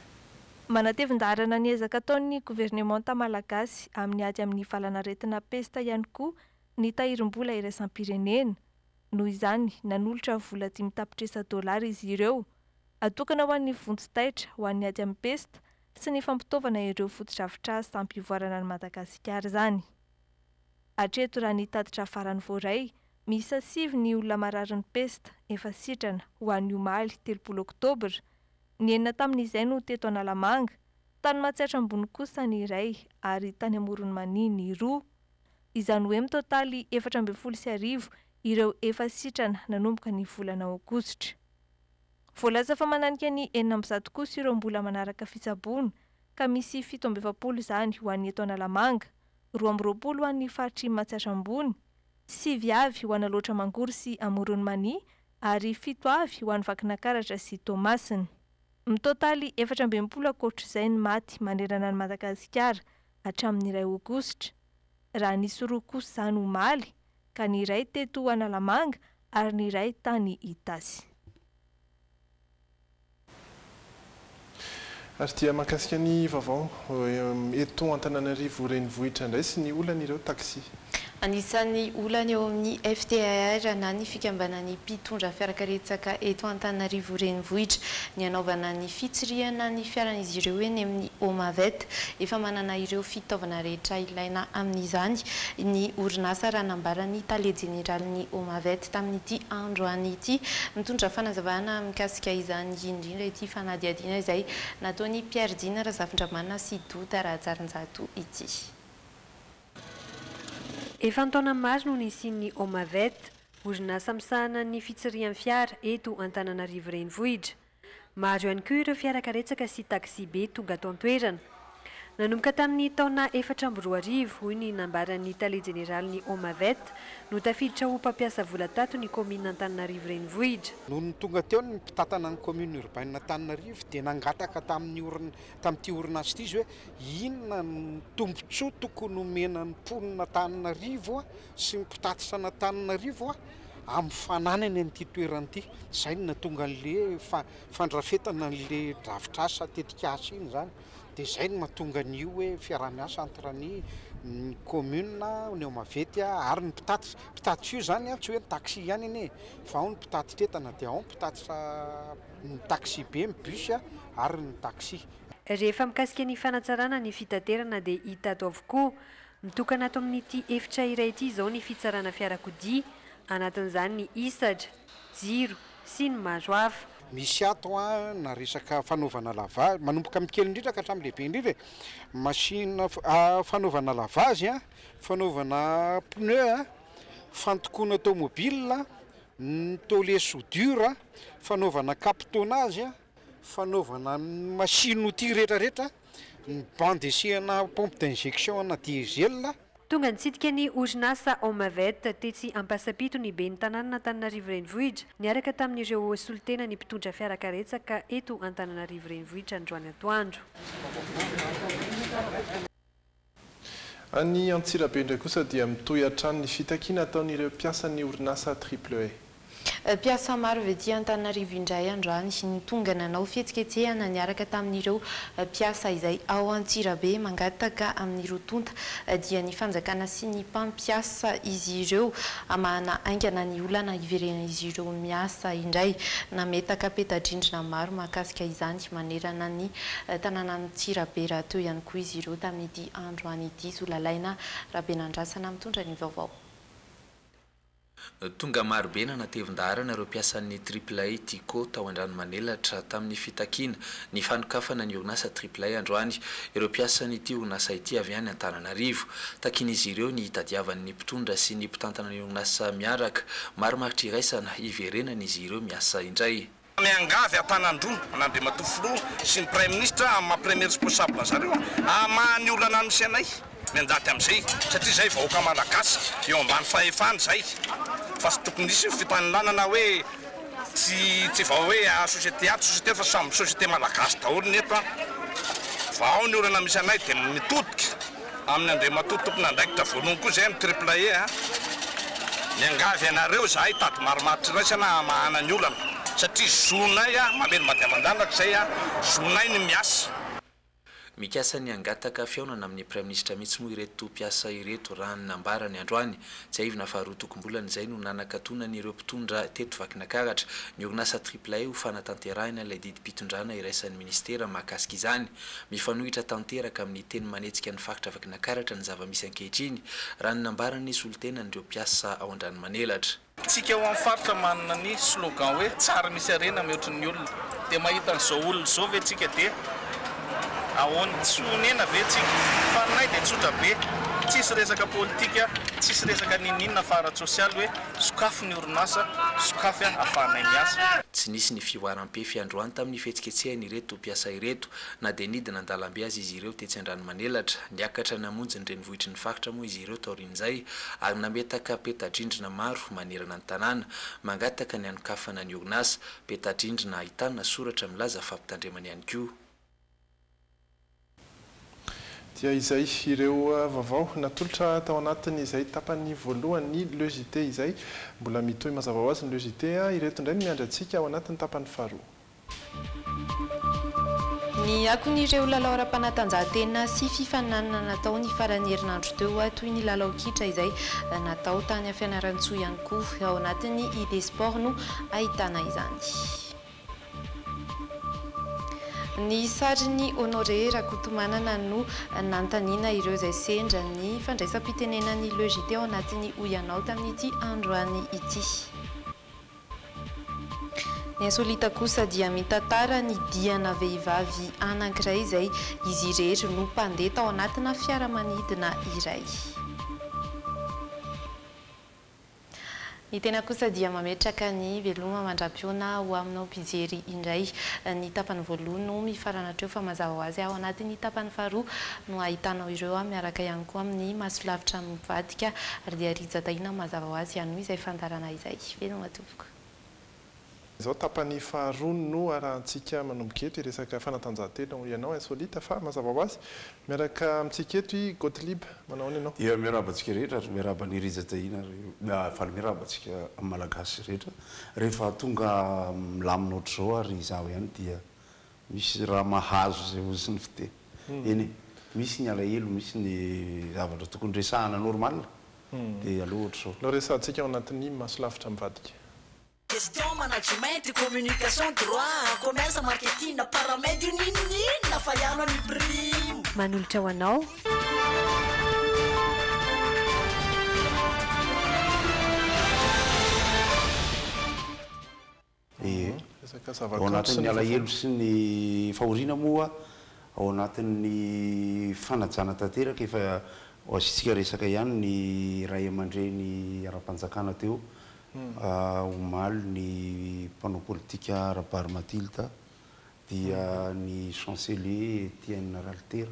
Manatevin-darana ny ezaka ataon'ny gouvernemanta malagasy amin'ny ady amin'ny valanaretina pesta ihany koa ny tahirim-bola iraisam-pirenena. Noho izany nanolotra vola $5 izy ireo atokana ho an'ny vonintsitaitra ho an'ny ady amin'ny pesta sy ny fampitaovana ireo fotodrafitrasa ampivoarana ny Madagasikara zany. Hatreto raha ny tatitra farany voaray miisa 7 ny olona mararin'ny pesta efa sitrana ho an'ny omaly 30 Oktobra. Ny enina tamin'izay no teto Analamanga, tany Matsiatra ambony kosa ny iray ary tany Amoron'Mania ny 2. Izany hoe mitotaly 440 ireo efa sitrana nanomboka ny volana Aogositra. Voalaza fa mananika ny 900 kosa ireo mbola manaraka fitsaboana ka misy 720 zany ho an'ny eto Analamanga, 20 ho an'ny faritry Matsiatra ambony, 9 avy ho an'ny Loatra Mangoro sy Amoron'Mania ary 7 avy ho an'ny Vakinakaratra sy Tomasina. Mitotaly 420 ankoatr'izay ny maty manerana ny Madagasikara hatramin'ny 2 Aogositra. Raha nisy 2 kosa zany omaly ka ny iray teto Analamanga ary ny iray tany Itasy. Ary dia mahakasika ny vaovao eto Antananarivo renivohitra indray sy ny olan'ireo taxi. Anisan'ny olana eo amin'ny FTAR na ny fikambanan'ny mpitondra fiarakaretsaka eto Antananarivo renivohitra ny anaovana ny fitsiriana ny fiaran'izy ireo eny amin'ny Omavet efa manana ireo fitaovana rehetra ilaina amin'izany ny orinasa raha nambarany tale jeneralin'ny Omavet tamin'ity andro an'ity mitondra fanazavana mikasika izany indrindra ity fanadihadiana izay nataony Pierre Dina Razafindramana sy Dota Rajarinjato ity. Efa taona maro no nisian'ny Omavet, orinasa misahana ny fitsirian'ny fiara eto Antananarivo renivohitra. Maro ihany koa ireo fiarakaretsaka sy taxi be tonga ato an-toerana. Nanomboka tamin'ny taona 2004 hoy ny nambaran'ny tale jeneralin'ny Omavet no tafiditra ho mpampiasa vola tato ny komina Antananarivo renivohitra. Noho ny tonga teo ny mpitatana ny komina urbaine Antananarivo dia nangataka tamin'ity orinasa ity hoe inona ny tombontsoa tokony omenan'ny mponina Antananarivo sy mpitatitra Antananarivo amin'ny fananany an'ity toerana ity. Izay no natonga an'le fandrafetana an'le drafitrasa tetikasa iny zany. Dia izay no mahatonga an'io hoe fiarah-miasa entre ny commune ny Omavet ary ny mpitatitra io zany tsy hoe ny taxi ihany iny fa ao ny mpitatitra entana dia ao ny mpitatitra ny taxi be ny bus ary ny taxi. rehefa mikasika ny fanatsarana ny fitaterana dia hita ato avokoa mitokana ato amin'ity efitra iray ity izao ny fitsarana fiarakodia anatin'izany ny isatra jiro sy ny mazo hafa misy ato na resaka fanaovana lavage manomboka amin'ny kely indrindra ka hatramin'ny lehibe indrindra machine fanaovana lavage fanaovana pneu fantokoana automobile tôle soudure fanaovana captonnage fanaovana machine outil rehetrarehetra ny bandesihana pompe d'injection na diesel tonga nitsidika ny orinasa Omavet tetsy ampasapito ny be ny tanàna Antananarivo renivohitra niaraka tamin'ireo solitena ny mpitondra fiarakaretsaka eto Antananarivo renivohitra androany atoandro. Any Antsirabe indray kosa dia mitohy hatrany ny fitakiana ataon'ireo mpiasan'ny orinasa Triple A. Mpiasa maro vety Antananarivo indray androany ny tonga nanao fihetsiketsehana niaraka tamin'ireo mpiasa izay ao Antsirabe mangataka amin'ireo tonta dia ny fanjakana sy ny mpampiasa izy ireo amana aingana ny olana iverena izy ireo miasa indray nametaka peta-drindrina maro mahakasika izany manerana ny tanàna Antsirabe raha teo ihany koa izy ireo tamin'ity androany ity Solalaina Rabenandrasana mitondra ny vaovao. Tonga marobe nanatevin-daharana ireo mpiasan'ny Triple A Tico tao Andranomanelatra tamin'ny fitakiana ny fanokafana ny orinasa Triple A androany ireo mpiasan'ity orinasa ity avy any Antananarivo takin'izy ireo ny hitadiavan'ny mpitondra sy ny mpitantana ny orinasa miaraka maromaritra iraisana iverenan'izy ireo miasa indray. Miangavy Antanandroa Nandriamatoa sy ny Prime Ministre amin'ny premier responsable zareo amany olana misy anay mianjaty amin'izay satria zay vahoaka malagasy eo ambany fahefany zay fa sy tokony nisy fitanilana hoe tsy vao hoe société ato société fa samy société malagasy daholo neto vao ny olana misy anay dia mitodika amin'ny Andriamatoa tompony andraikitra voalohany koa zay amin'ny Triple A miangavy anareo zahay tady maromaritra iraisana mahana ny olana satria zonay mamelo madiaman-dandraka zay zonay ny miasa. Mikasa ny angataka fiaonana amin'ny Prime Ministre mihitsy moa ireto mpiasa ireto raha ny nambarany androany tsy aivina faharoa tokom-bolana izay no nanakatonany ireo mpitondra teto Vakinankaratra ny orinasa Triple A ho fanatanterahina ilay didim-pitondrana iraisan'ny ministera mahakasika izany mifanohitra tanteraka amin'ny teny manetsika ny faritra Vakinankaratra ny zava-misy ankehitriny raha ny nambarany solitena n'ireo mpiasa ao Andranomanelatra. Tsika ao amin'ny faritra manana ny slogan hoe tsara misy arena mihoatra ny olona dia mahita an'izao olona izao ve tsika dia ahoana tsy honena ve tsika fa nay dia tsotra be tsisy resaka politika tsisy resaka ninina fara-tsosialy hoe sokafy ny orinasa sokafy ahafahanay miasa. Tsy nisy ny fioaram-pefy androany tamin'ny fihetsiketsehany ireto mpiasa ireto na dia nidina an-dalambe azy izy ireo tetsy Andranomanelatra niakatra namonjy ny renivohitry ny faritra moa izy ireo taorian'izay ary nametaka peta-drindrina maro manerana ny tanàna mangataka ny anokafana ny orinasa peta-drindrina ahitana soratra milaza fampitandremana ihany koa. Dia izay ireo vaovao natolotra tao anatiny izay tapany voalohany logité izay mbola mitohy mazava ho azy ny logité ireto indray ny miandrantsika ao anatiny tapany faharoa. Ny akon'ireo lalao ara-panatanjahantena sy fifaninanana natao ny farany herinandro teo toy ny lalao kitra izay natao tany Fianaratsoa ihany koa ao anatiny ID Sport no ahitana izany. Ny sariny Honoré Rakotomanana no nantaniana ireo izay sendra ny fandraisam-pitenenan'ny logité ao anatiny Oianao tamin'ity androany ity. Ny insolita kosa dia mitantara ny diana vehivavy anankiray izay izy irery no mpandeha tao anatina fiaramanidina iray. Ny tena kosa dia mametraka ny veloma mandram-piona ho aminao mpijery indray ny tapany voalohany no mifarana treo fa mazava ho azy ao anatin'ny tapany faharoa no ahitanao ireo miaraka ihany koa amin'ny masolavitra mivadika ary dia rizataina mazava ho azy ihany izay fandarana izay. Veloma tompoko. Izao tapany faharoa no arahantsika manomboka eto resaka fanatanjahantena ianao insolita fa mazava ho azy miaraka amintsika eto i Gottlieb manao ianao. Ia miarabantsika rehetra ary miaraba ny rizataina faly miarabantsika amin'ny malagasy rehetra rehefa tonga milamina ohatr'izao ary izaho ihany dia misy raha mahazo zay ozy ny fite eny misy ny alahelo misy ny zavatra tokony resahana normal dia aloha ohatr'izao. Lo resantsika ao anatin'ny masolavitra mivadika. gestion management communication droit commerce marketing paramède ninina fa iano ny prime manolotra ho anao ao anatin'ny alahelo sy ny fahorina moa ao anatin'ny fanajana tanteraka efa azitsika resaka ihany ny ray aman-dreny ara-panjakana teo omaly ny mpanao politika rabary matilda dia ny chancelier Etienne Raltera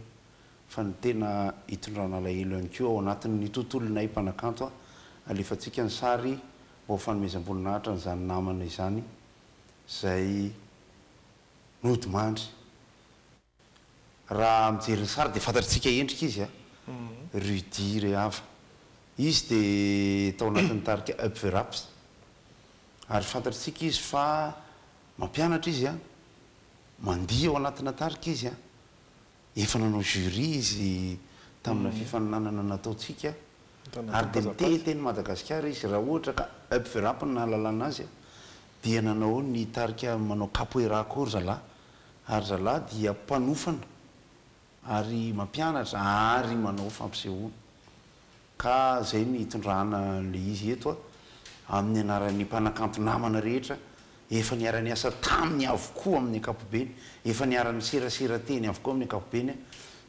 fa ny tena hitondrana alahelo ihany koa ao anatin'ny tontolonay mpanakanto alefatsika ny sary ao fanomezam-boninahitra nyzany namana izany zay nodimandry raha mijery ny sary dia fantatritsika endrika izy a Rudy Rehava izy dia tao anatin'ny tarika Upveraps ary fantatritsika izy fa mampianatra izy a mandia ao anatina tarika izy a efa nanao jury izy tamina fifaninanana nataotsika ary dia miteteny Madagasikara izy raha ohatra ka Upverap ny nahalalana azy dia nanao ny tarika manao capoeira akory zalahy ary zalahy dia mpanofana ary mampianatra ary manao fampisehoana ka zay ny hitondrahana le izy eto amin'ny anaran'ny mpanakanto namana rehetra efa niara-ny asa taminy avokoa amin'ny ankapobeny efa niara-ny serasera teny avokoa amin'ny ankapobeny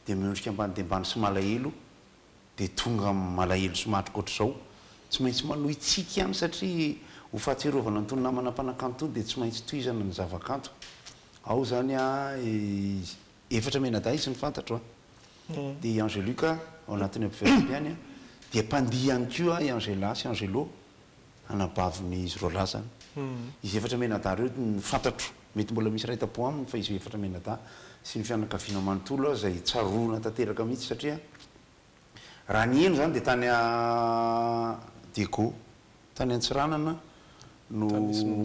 dia miondrika ambany dia ambany sy malahelo dia tonga malahelo somatrika ohatr'izao tsy maintsy manohy tsika ihany satria ho fahatserovana nytony namana mpanakanto tony dia tsy maintsy toizana ny zavakanto ao zany a efatra menada izy ny fantatro a dia Angelique ao anatin'ny ampiverapy dia mpandiha ihany koa Angela sy Angelo anabaviny izy rola zany izy efatra menada reo ny fantatro mety mbola misy raitapo aminy fa izy efatra menada sy ny fianakaviana manontolo zay tsaroana tanteraka mihitsy satria raha ny eno zany dia tany a Dego tany Antsiranana no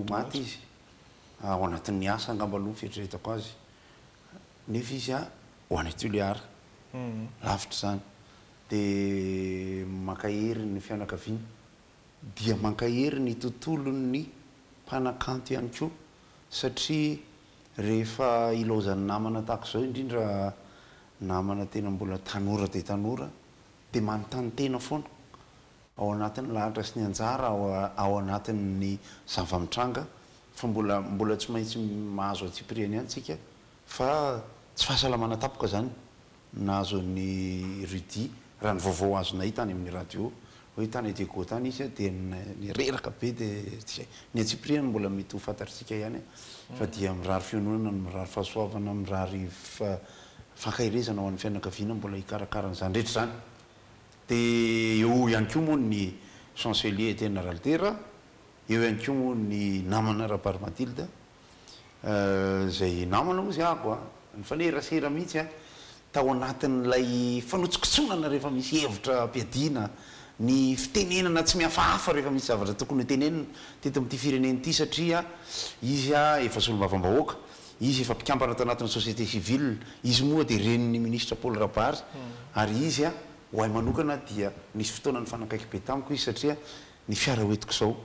maty izy ao anatin'ny asa angamba aloha fieritreretako azy nefa izy a ho any Toliara lavitra zany dia mankahery ny fianakaviana dia mankahery ny tontolon'ny mpanakanto ihany koa satria rehefa ilaozany namana tahako zao indrindra namana tena mbola tanora dia tanora dia manontany tena foana ao anatin'ny lahatra sy ny anjara ao anatin'ny zava-mitranga fa mbola tsy maintsy mahazo atsipiriany ihany tsika fa tsy fahasalamana tapoka zany nahazo ny Rudy raha ny vaovao azonay tany amin'ny radio hoe tany Dego tany izy dia nireraka be dia ny atsipiriany mbola mety ho fantatritsika ihany fa dia mirary fiononana mirary fahasoavana mirary fankahirezana ho an'ny fianakaviana mbola hikarakaran'izany rehetra zany dia eo ihany koa moa ny chancelier Etienne Raltera eo ihany koa moa ny namana Rabary Matilda zay namana moa zay ako ny fanerasera mihitsy a tao anatin'ilay fanotsikotsonana rehefa misy hevitra ampiadiana ny fitenenana tsy mihafahafa rehefa misy zavatra tokony tenenina teto amin'ity firenena ity satria izy a efa solombavam-bahoaka izy efa mpikambana tanatin'ny société civile izy moa dia renin'ny ministre Paul Rabary ary izy a ho ay manokana dia nisy fotoana ny fanakaiky be tamiko izy satria ny fiara hoetiko zao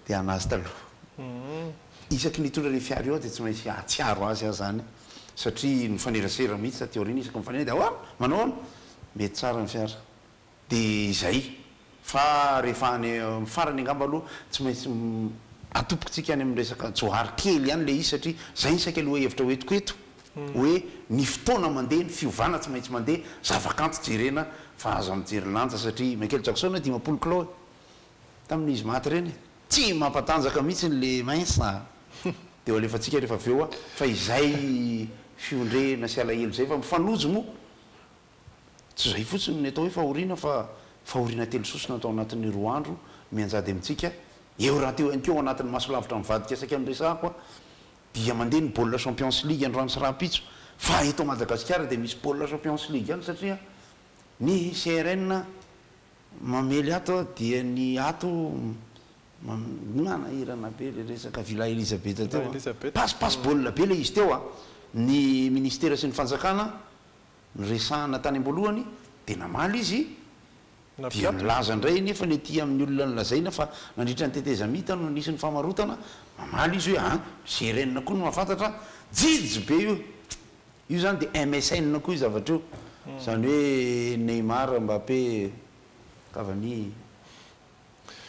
dia anazy taloha isaky nitondra ny fiara eo dia tsy maintsy atsiaro azy zany satria ny fanerasera mihitsy sa teoriana isaky mifanena dia manao mety tsara ny fiara dia izay fa rehefa any farany angamba aloha tsy maintsy atopokotsika any amin'ny resaka johary kely ihany le izy satria zay ny saika aloha hevitra hoetiko eto hoe ny fotoana mandeha ny fiovana tsy maintsy mandeha zavakanto jerena fa azo mijery lanja satria Michael Jackson 10 kilô tamin'izy maty reny tsy mampatanjaka mihitsy le mainsa dia alefatsika rehefa avy eo fa izay fiondrena sy alahelo zay fa mifanojo moa tsy zay fotsiny ny atao hoe fahoriana fa fahoriana telo sosona atao anatin'ny roa andro mianjady amintsika eo raha teo ihany keo anatin'ny masolavitra mivadika saika am'resako dia mandeha ny baolina Champions League androany sy raha-pitso fa eto Madagasikara dia misy baolina Champions League ihany satria ny CRN mamely ato dia ny ato nanahirana be le resaka Villa Elisabeth teo pasipasy baolina be le izy teo ny ministera sy ny fanjakana ny resahana tany am-boalohany dia namaly izy dia milaza indray nefa ny ty amin'ny olona nylazaina fa nandritra ny tetezamita no nisy ny famarotana mamaly izy hoe serenina koa no mahafantatra jijy be io zany de MSN koa zavatra io zany hoe Neymar Mbappé kavani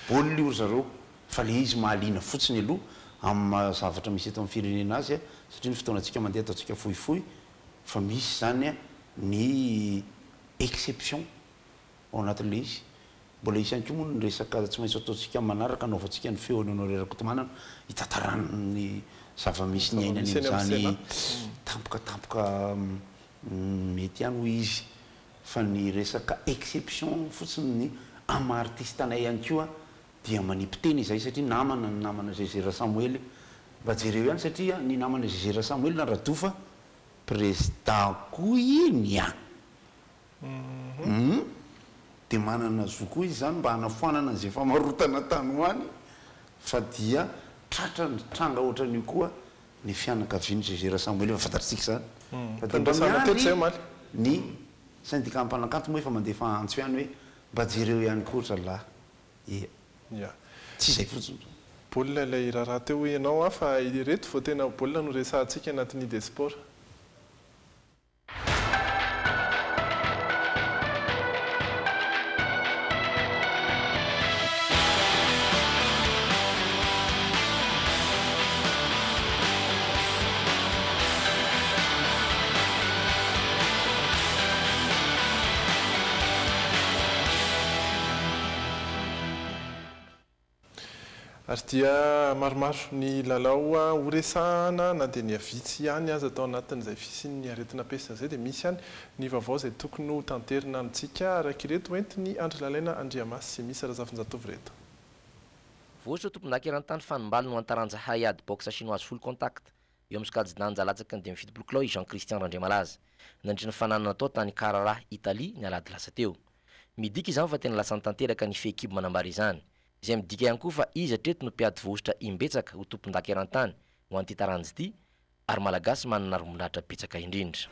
baolina io zareo fa le izy mahaliana fotsiny aloha amin'ny zavatra misy eto amin'ny firenena azy satria ny fotoanantsika mandeha ataontsika fohifohy fa misy zany ny exception ao anatin'le izy mbola isy ihany koa moa ny resaka tsy maintsy ataontsika manaraka anaovantsika ny feony anao rerakotomanana hitantaranony zava-misy ny ainany amin'izany tampoka mety ihany hoy izy fa ny resaka exception fotsiny ny ama artiste anay ihany koa dia manipiteny izay satria namana ny namana Zezera Samuel mba jereo ihany satria ny namana Zezera Samuel na radofa président koa iny dia manana zoko izy zany mba hanafoanana izay famarotana tany hoany fa dia tratra ny tranga ohatran'io koa ny fianakaviany Zezera Samuel efa fantatritsika zany ny syndicat mpanakanto moa efa mandefa antsy ihany hoe mba jereo ihany koa zalahy tsy izay fotsiny baolina ilay raharaha teo ianao fa ireto vao tena baolina no resahantsika anatin'ny ID Sport. Ary dia maromaro ny lalao horesahana na dia ny avitsy ihany aza atao anatin'izay fisin'ny aretina pesina izay dia misy ihany ny vaovao izay tokony ho tanterina amintsika araka-ireto hoenty ny andry lalaina Andriamasy sy misy razafinjatovy reto. Voatra tompon-daka eran-tany fanimbaly no antaranja Hayad boxe chinoise full contact eo amin'ny sokajinanja latsaka ny 27 kilao i Jean-Christian Randriamalaza nandrina fananana atao tany Carrara Italia ny alady lasa teo. Midika izany fa tena lasa nitanteraka ny fekibo manambara izany. Izay midika ihany koa fa izy hatreto no mpiady vohitra imbetsaka ho tompon-daka eran-tany ho an'ity taranjy ity ary malagasy manana romonahitra betsaka indrindra.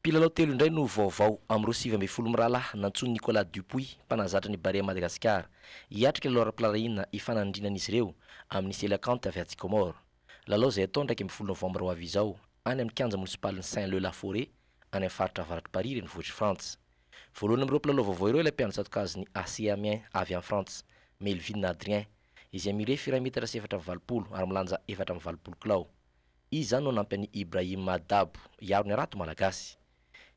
Mpilalao telo indray no vaovao amin'ny 2010 miralahy nantsoiny Nicolas Dupuis mpanazatra ny Barea Madagasikara hiatrika lalao ara-pilalaina ifanandrinan'izy ireo amin'ny Sélacante avy aty Comore. Lalao izay atao ndraiky 10 Novambra ho avy izao any amin'ny kianja munisipalin'ny Saint-Leu-la-Forêt any amin'ny faritra avaratry Paris reny vohitry France. Voalohany amin'ireo mpilalao vaovao ireo ilay mpianatra atokaziny AC Amiens avy amin'ny France, Melvin Adrien izay mirefy 1 metatra sy 420 ary milanja 420 kilao. Izy zany no nampy an'i Ibrahim Madabo iaro ny arato malagasy.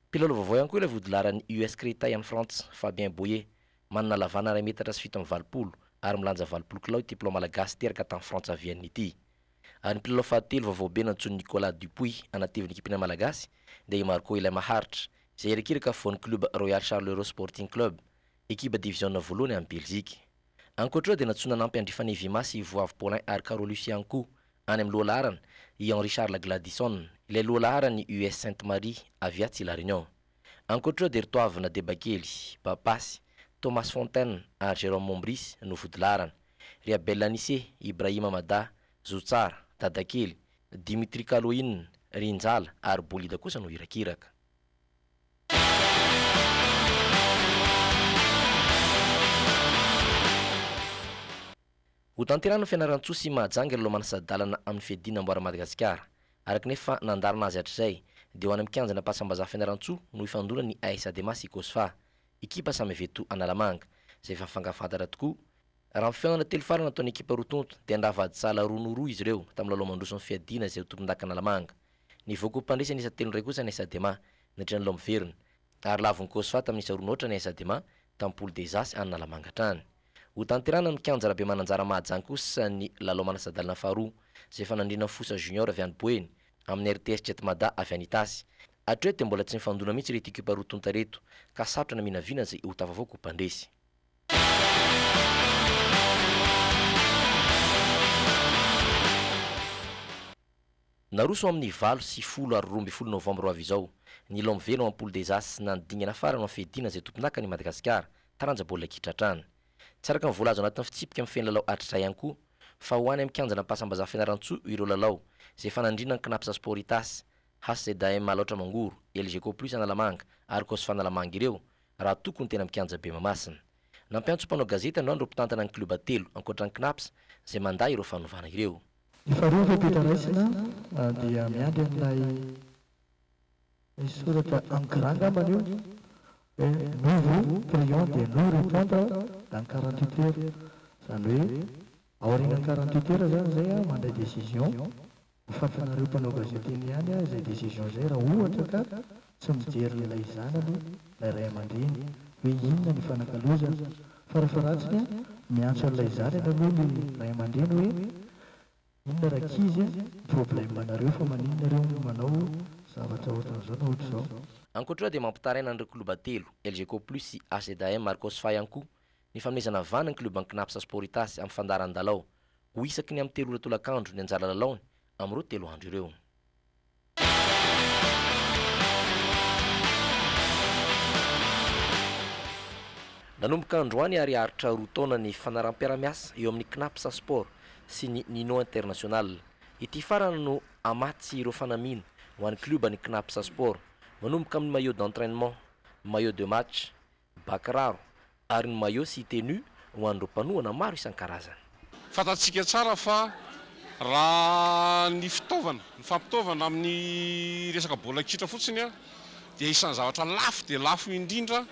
Mpilalao vaovao ihany koa ilay vodilaran'ny US Créteil any France, Fabien Boyer manana lavana 1 metatra sy 720 ary milanja 20 kilao ity mpilalao malagasy teraka tamin'ny France aviany ity. Ary mpilalao fahatelo vaovao be nantsony Nicolas Dupuis anateviny ekipina malagasy dia Marco ilay maharitra izay erekiraka foan'ny club Royal Charleroi Sporting Club ekipa division voalohany amin'ny Belgique. Ankoatra dia natsona nampy andrifany Vimasy voavy Paulin ary Carolus ihany koa any amin'ny lohalarana i Henri Charles Gladison ilay lohalarany US Sainte-Marie avy aty La Réunion. Ankoatra dia ritoavina Debakely, Babasy, Thomas Fontaine ary Jérôme Mombris no vodilarana. Ry Abel Anissé, Ibrahim Amada, Zoutsara, Dadakely, Dimitri Kaloin, Rinjala ary Bolida kosa no hirakiraka. Ho tanterana fianaran-tsoa sy mahajanga lalao manasadalana amin'ny fiadina amboara Madagasikara. Araka nefa nandarana azy hatr'izay dia ho any amin'ny kianjana pasambazaha fianaran-tsoa no ifandona ny AS Adema sy Kosfa, ekipa samy aveto Analamanga izay efa mifankafantatra tokoa. Raha amin'ny fiainana telo farany nataon'ny ekipa rotonto dia andravady sala roa izy ireo tamin'ny lalao mandroso ny fiadina izay ho tompon-daka Analamanga. Ny voako mpandresy ny isa telo indray kosa ny AS Adema nandritra ny lalao miverina ary lavon'ny Kosfa tamin'ny isa roanoatra ny AS Adema tamin'ny Poule des As any Analamanga trany. Ho tanterana amin'ny kianja rabe mananjara mahajanga kosa ny lalao manasadalana faharoa izay fanandrina Fosa Junior avy any Boeny amin'ny RTS Jetmada avy any Itasy. Hatreto dia mbola tsy mifandona mihitsy reto ekipa rotonta reto ka sarotra na minavina izay ho tafavoaka ho mpandresy. Naroso amin'ny 9 sy 10 ary 12 Novambra avy izao ny lalao miverina amin'ny Poule des As nandingana farany amin'ny fiadina izay tompon-daka ny Madagasikara taranja baolina kitra trany. tsy araka nyvoalazo anatin'ny fitsipika amin'ny feny lalao atrizay ihany koa fa ho any amikanjana pasambaza fianaran-tsoa ireo lalao zay fanandrina ny knapsa sporitas HCDM loatra mangoro LGCO plus analamanga ary kosy fanalamanga ireo raha tokony tena mikanja be mamasina nampiantso mpanao gazety androandro mpitantana ny kluba telo ankoatra ny knaps zay manday ireo fanovana ireo faharoa Petra Raisina dia miandry amin'ilay soratra angiranga manio nouveau crayon de non répondre dans 48 heures zany hoe aorian'ny 48 heures zany zay manday décision fampifanareo mpanao gazety eny ihany zay décision zay raha ohatra ka tsy mijery ilay zanany ilay ray aman-dreny hoe inona ny fanakalozana farafaratsiny miantso an'ilay zanany aloha ny ray aman-dreny hoe inona rakizy problème anareo fa maninonareo manao zavatra ohatran'izao na ohatr'izao ankoatra dia mampitaraina an'ireo kluba telo LGCO plus sy HCDM Marcos Fay ihany koa ny fanomezana vana ny kluba ny Knapsa Sporitas amin'ny fandaran-dalao ho isaky ny amin'ny telo ora tolakandro ny anjara lalaony amin'ny roa telo andro ireo. Nanomboka androany ary aritra roa taona ny fanaram-piaramiasa eo amin'ny Knapsa Sport sy ny Nino International. Ity farany no amatsy ireo fanamina ho an'ny kluba ny Knapsa Sport manomboka amin'ny maillot d'entraînement, maillot de match, bakiraro ary ny maillot sy tenue ho an'ireo mpanohana maro isan-karazany. Fatatsika tsara fa raha ny fitaovana, ny fampitaovana amin'ny resaka baolina kitra fotsiny dia isan'ny zavatra lafo dia lafo indrindra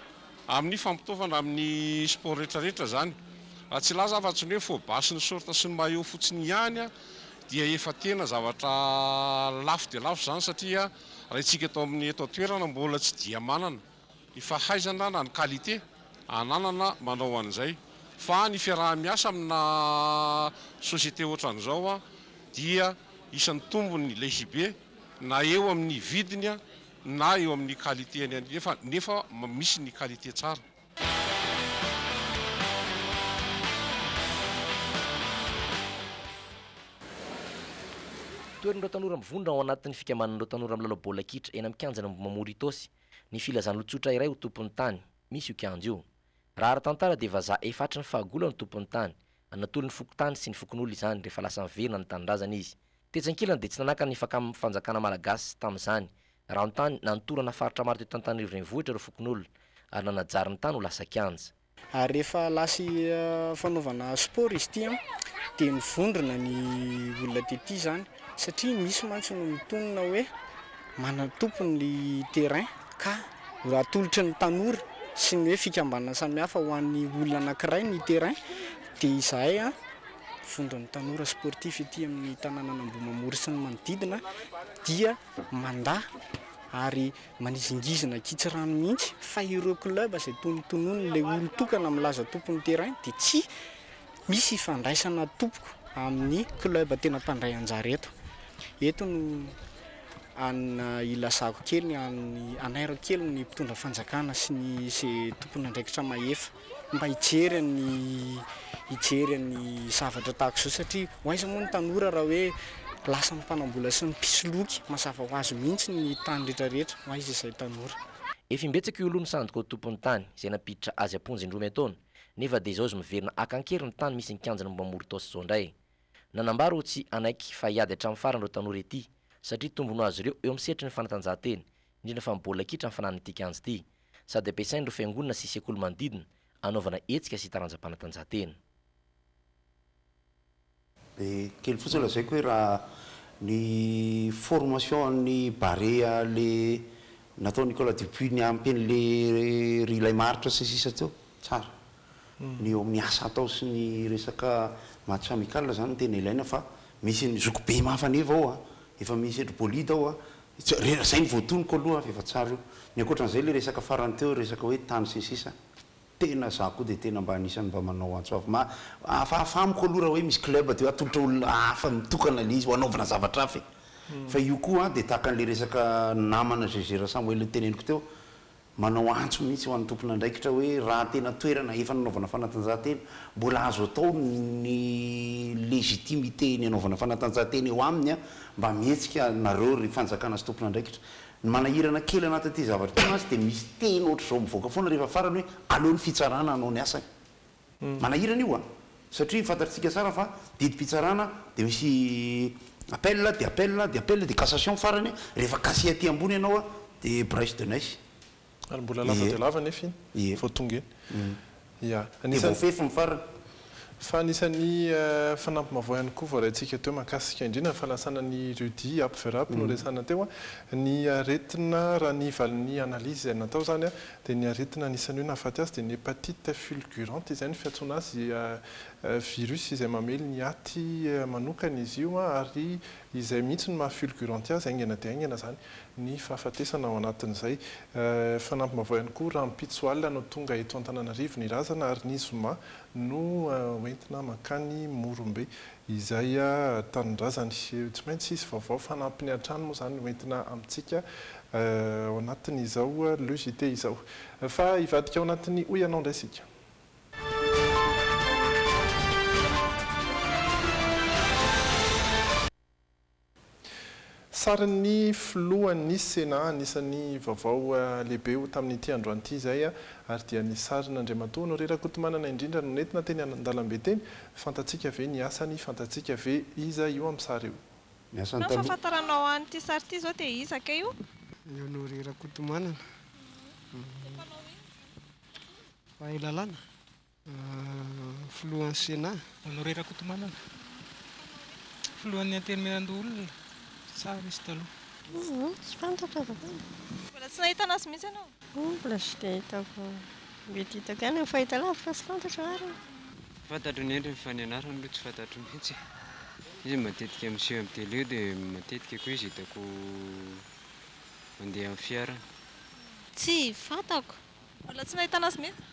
amin'ny fampitaovana amin'ny sport rehetrarehetra zany. Raha tsy laza fa tsy hoe fôbasy ny sorta sy ny maillot fotsiny ihany dia efa tena zavatra lafo dia lafo zany satria raha itsika eto amin'ny eto toerana mbola tsy dia manana ny fahaizana na ny qualité ananana manao an'izay fa ny fiaraha-miasa amina société ohatran'izao dia isan'ny tombony lehibe na eo amin'ny vidiny na eo amin'ny qualité nefa misy ny qualité tsara. Toeran'ireo tanora mivondra ao anatin'ny fikamanan'ireo tanora milalao baolina kitra eny amin'ny kianjana Mamoritosy ny filazan'ny tsotra iray ho tompon'ny tany misy io kianjo io. Raha ara-tantara dia vazaha efatra ny fahagolana ny tompon'ny tany anatolo ny fokotany sy ny fokon'olo izany rehefa lasa miverina ny tanindrazana izy. Tetsankilana dia tsy nanaka ny fakamy fanjakana malagasy tamin'izany raha ny tany nantorana faritra maro teo Tantanarivo renivohitra ireo fokon'olo ary nanajary ny tany ho lasa kianja. Ary rehefa lasy fanaovana sport izy ity dia mivondrona ny olona tety zany satria misy mantsy no mitonona hoe manatompony ny terrain ka atolotry ny tanora sy ny hoe fikambanana samihafa ho an'ny olona anankiray ny terrain dia izahay fondron'ny tanora sportif ity amin'ny tanàna Ambohimamory sy ny manodidina dia manda ary manizingizina kitsirano mihitsy fa ireo club izay tonotonony ilay olo tokana milaza tompon'ny terrain dia tsy misy ifandraisana tompoko amin'ny club tena mpandray anjara eto no ilazako kely anairako kely ny mpitondra fanjakana sy ny tompony andraikitra mahefa mba hijery ny zavatra tahaka izao satria hoaiza moa ny tanora raha hoe lasa mpanambola sy ny pisoloky masafa ho azo mihitsy ny tany rehetrarehetra hoaiza izay tanora. Efa imbetsaka io aloha ny sandoka ho tompon'ny tany izay nampiditra azy amponjy indroa taona nefa dia izao izy miverina akankery ny tany misy ny kianjana Mamoritosy izao indray. Nanambara ho tsy anaiky fa hiady hatramin'ny farany ireo tanora ety satria tombony azy ireo eo amin'ny sehatry ny fanatanjahantena indrindra fa mibaolina kitra amin'ny fanan'ity kianja ity sady ampiasain'ireo fiangonana sy sekoly manodidina anaovana hetsika sy taranjam-panatanjahantena. Kely fotsiny lazaiko hoe raha ny formation ny barea le natao Nicolas Dupuis ny ampen'le rilay maritra sy sisa teo tsara ny eo amin'ny asa atao sy ny resaka match amical zany tena ilaina fa misy ny zoko be mafaneva ao efa misy etro bolida ao zay ny voatoniko aloha efa tsara io ny ankoatran'izay le resaka farany teo resaka hoe tany sy sisa tena za koa dia tena mba anisany mba manao antso afamiko aloha raha hoe misy club dia atolotra olona hafa mitokana le izy ho anaovana zavatra hafa fa io koa dia tahaka an'le resaka namana Gégera Samuel ny teneniko teo manao antso mihitsy ho an'ny tompona andraikitra hoe raha tena toerana efa nanaovana fanatanjahantena mbola azo atao ny légitimité ny anaovana fanatanjahantena eo aminy mba mihetsika nareo ry fanjakana sy tompona andraikitra manahirana kely anaty ty zavatra tena azy dia misy teny ohatr'izao mivoaka foana rehefa farany hoe aleo ny fitsarana anao ny asany manahirana io a satria fantatritsika tsara fa didim-pitsarana de misy appel de appel de appel de cassation farany rehefa kasi aty ambony ianao a de brise de neige ary mbola lava de lava nefa iny vao tonga eny ia voafefy mifarany fa anisan'ny fanampy-mavao ihany koa voaraintsika teo mahakasika indrindra ny fahalasana ny rudi ampyverapy no resana teo a ny aretina raha ny valin'ny analyse izay natao zany a dia ny aretina anisan'ny hoe nahafaty azy dia ny hépatite fulgurante izay ny fiantsoana azy virus izay mamely ny aty manokana izy io a ary izay mihitsy ny mahafulgurante azy aingana dia aingana zany ny fahafatesana ao anatin'izay fanampy-mavao ihany koa raha mpitsoalina no tonga eto Antananarivo ny razana ary ny zoma no entina makany Morombe izay tanindrazany tsy maintsy isy vaovao fanampiny an-trano moa zany entina amintsika ao anatin'izao le JT izao fa hivadika ao anatin'ny hoy ianao indray sika sariny filohan'ny Sénat anisan'ny vaovao lehibe tamin'ity androany ity izay ary dia ny sarin'Andriamatoa Honoré Rakotomanana indrindra no nentina teny an-dalambe teny fantatsika ve ny asany fantatsika ve iza io amin'ny sary io ny asany taloha fahafantaranao an'ity sary ity zao dia iza ke io Honoré Rakotomanana fahalalana filohan'ny Sénat Honoré Rakotomanana filohan'ny antenimienan-dolona tsara izy taloha tsy fantatra mbola tsy nahita anazy mihitsy ianao mbola tsy dia hitako mety hitako ihany fahita lavitra fa tsy fantatra ary fantatro ny endriny fa ny anarany aloha tsy fantatro mihitsy izy matetika miseho amin'ny télé io dia matetika koa izy hitako mandeha amin'ny fiara tsy fantako mbola tsy nahita anazy mihitsy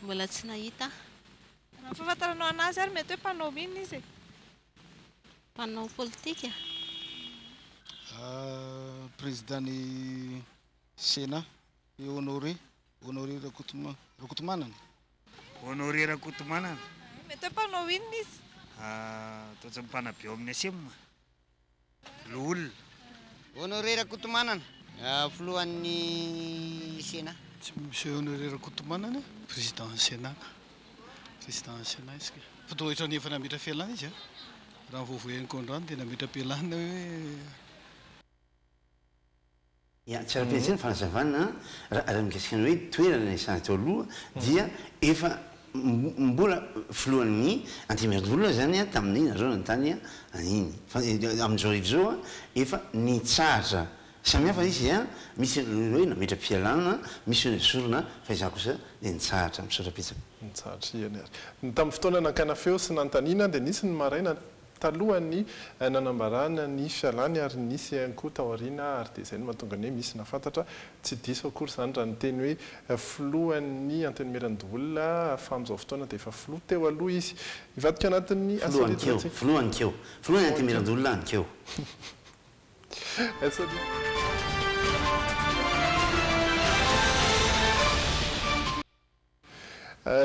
mbola tsy nahita raha fahafantaranao anazy ary mety hoe mpanao inona izy mpanao politika président ny Sénat Honoré Rakotomanana Honoré Rakotomanana mety hoe mpanao inona izy toatsy mpanabe ao amin'ny asemma loolona Honoré Rakotomanana filohan'ny Sénat tsy monsieur Honoré Rakotomanana président Sénat izy fa toa ohatrany efa namitra fialana izy raha voavoen'ny kondrano dia namitra pialana hoe tsy raha-piatsiny fanazavana raha mikasika ny hoe toerana isany teo aloha dia efa mbola filohan'ny antemieran-dolona zany tamin'iny nareo nanontany iny amin'izao rivo zao efa nitsara samihafa izy misy hoe namitra pialana misy hoe sorona fa iza kosa dia nitsaratra misorapitsaka nitsaratra iany ary tamin'ny fotoana nankana feo sy nanontaniana dia nisy ny maraina talohany nanambarana ny fialany ary nisy ihany koa taoriana ary dia izay no mahatonga ny hoe misy nafantatra tsy diso akory zany raha ny teny hoe filohan'ny antenimieran-dolona fa amin'izao fotoana dia efa filoha teo aloha izy hivadika anatin'ny filohany keo filohan'ny antenimieran-dolona any keo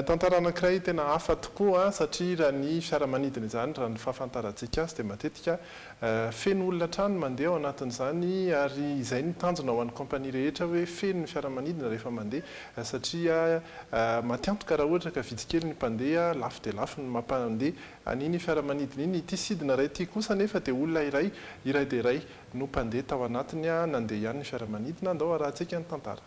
tantara anankiray tena hafa tokoa satria raha ny fiaramanidina izany raha ny fahafantarantsika azy dia matetika feno olona trano mandeha ao anatin'izany ary izay ny tanjona ho an'ny kompania rehetra hoe feno ny fiaramanidina rehefa mandeha satria matiantoka raha ohatra ka vidikely ny mpandeha lafo dia lafo ny mampandeha aniny fiaramanidina iny ity sidina ray ity kosa nefa dia olona iray dia iray no mpandeha tao anatiny nandeha ihany ny fiaramanidina andao arahantsika ny tantara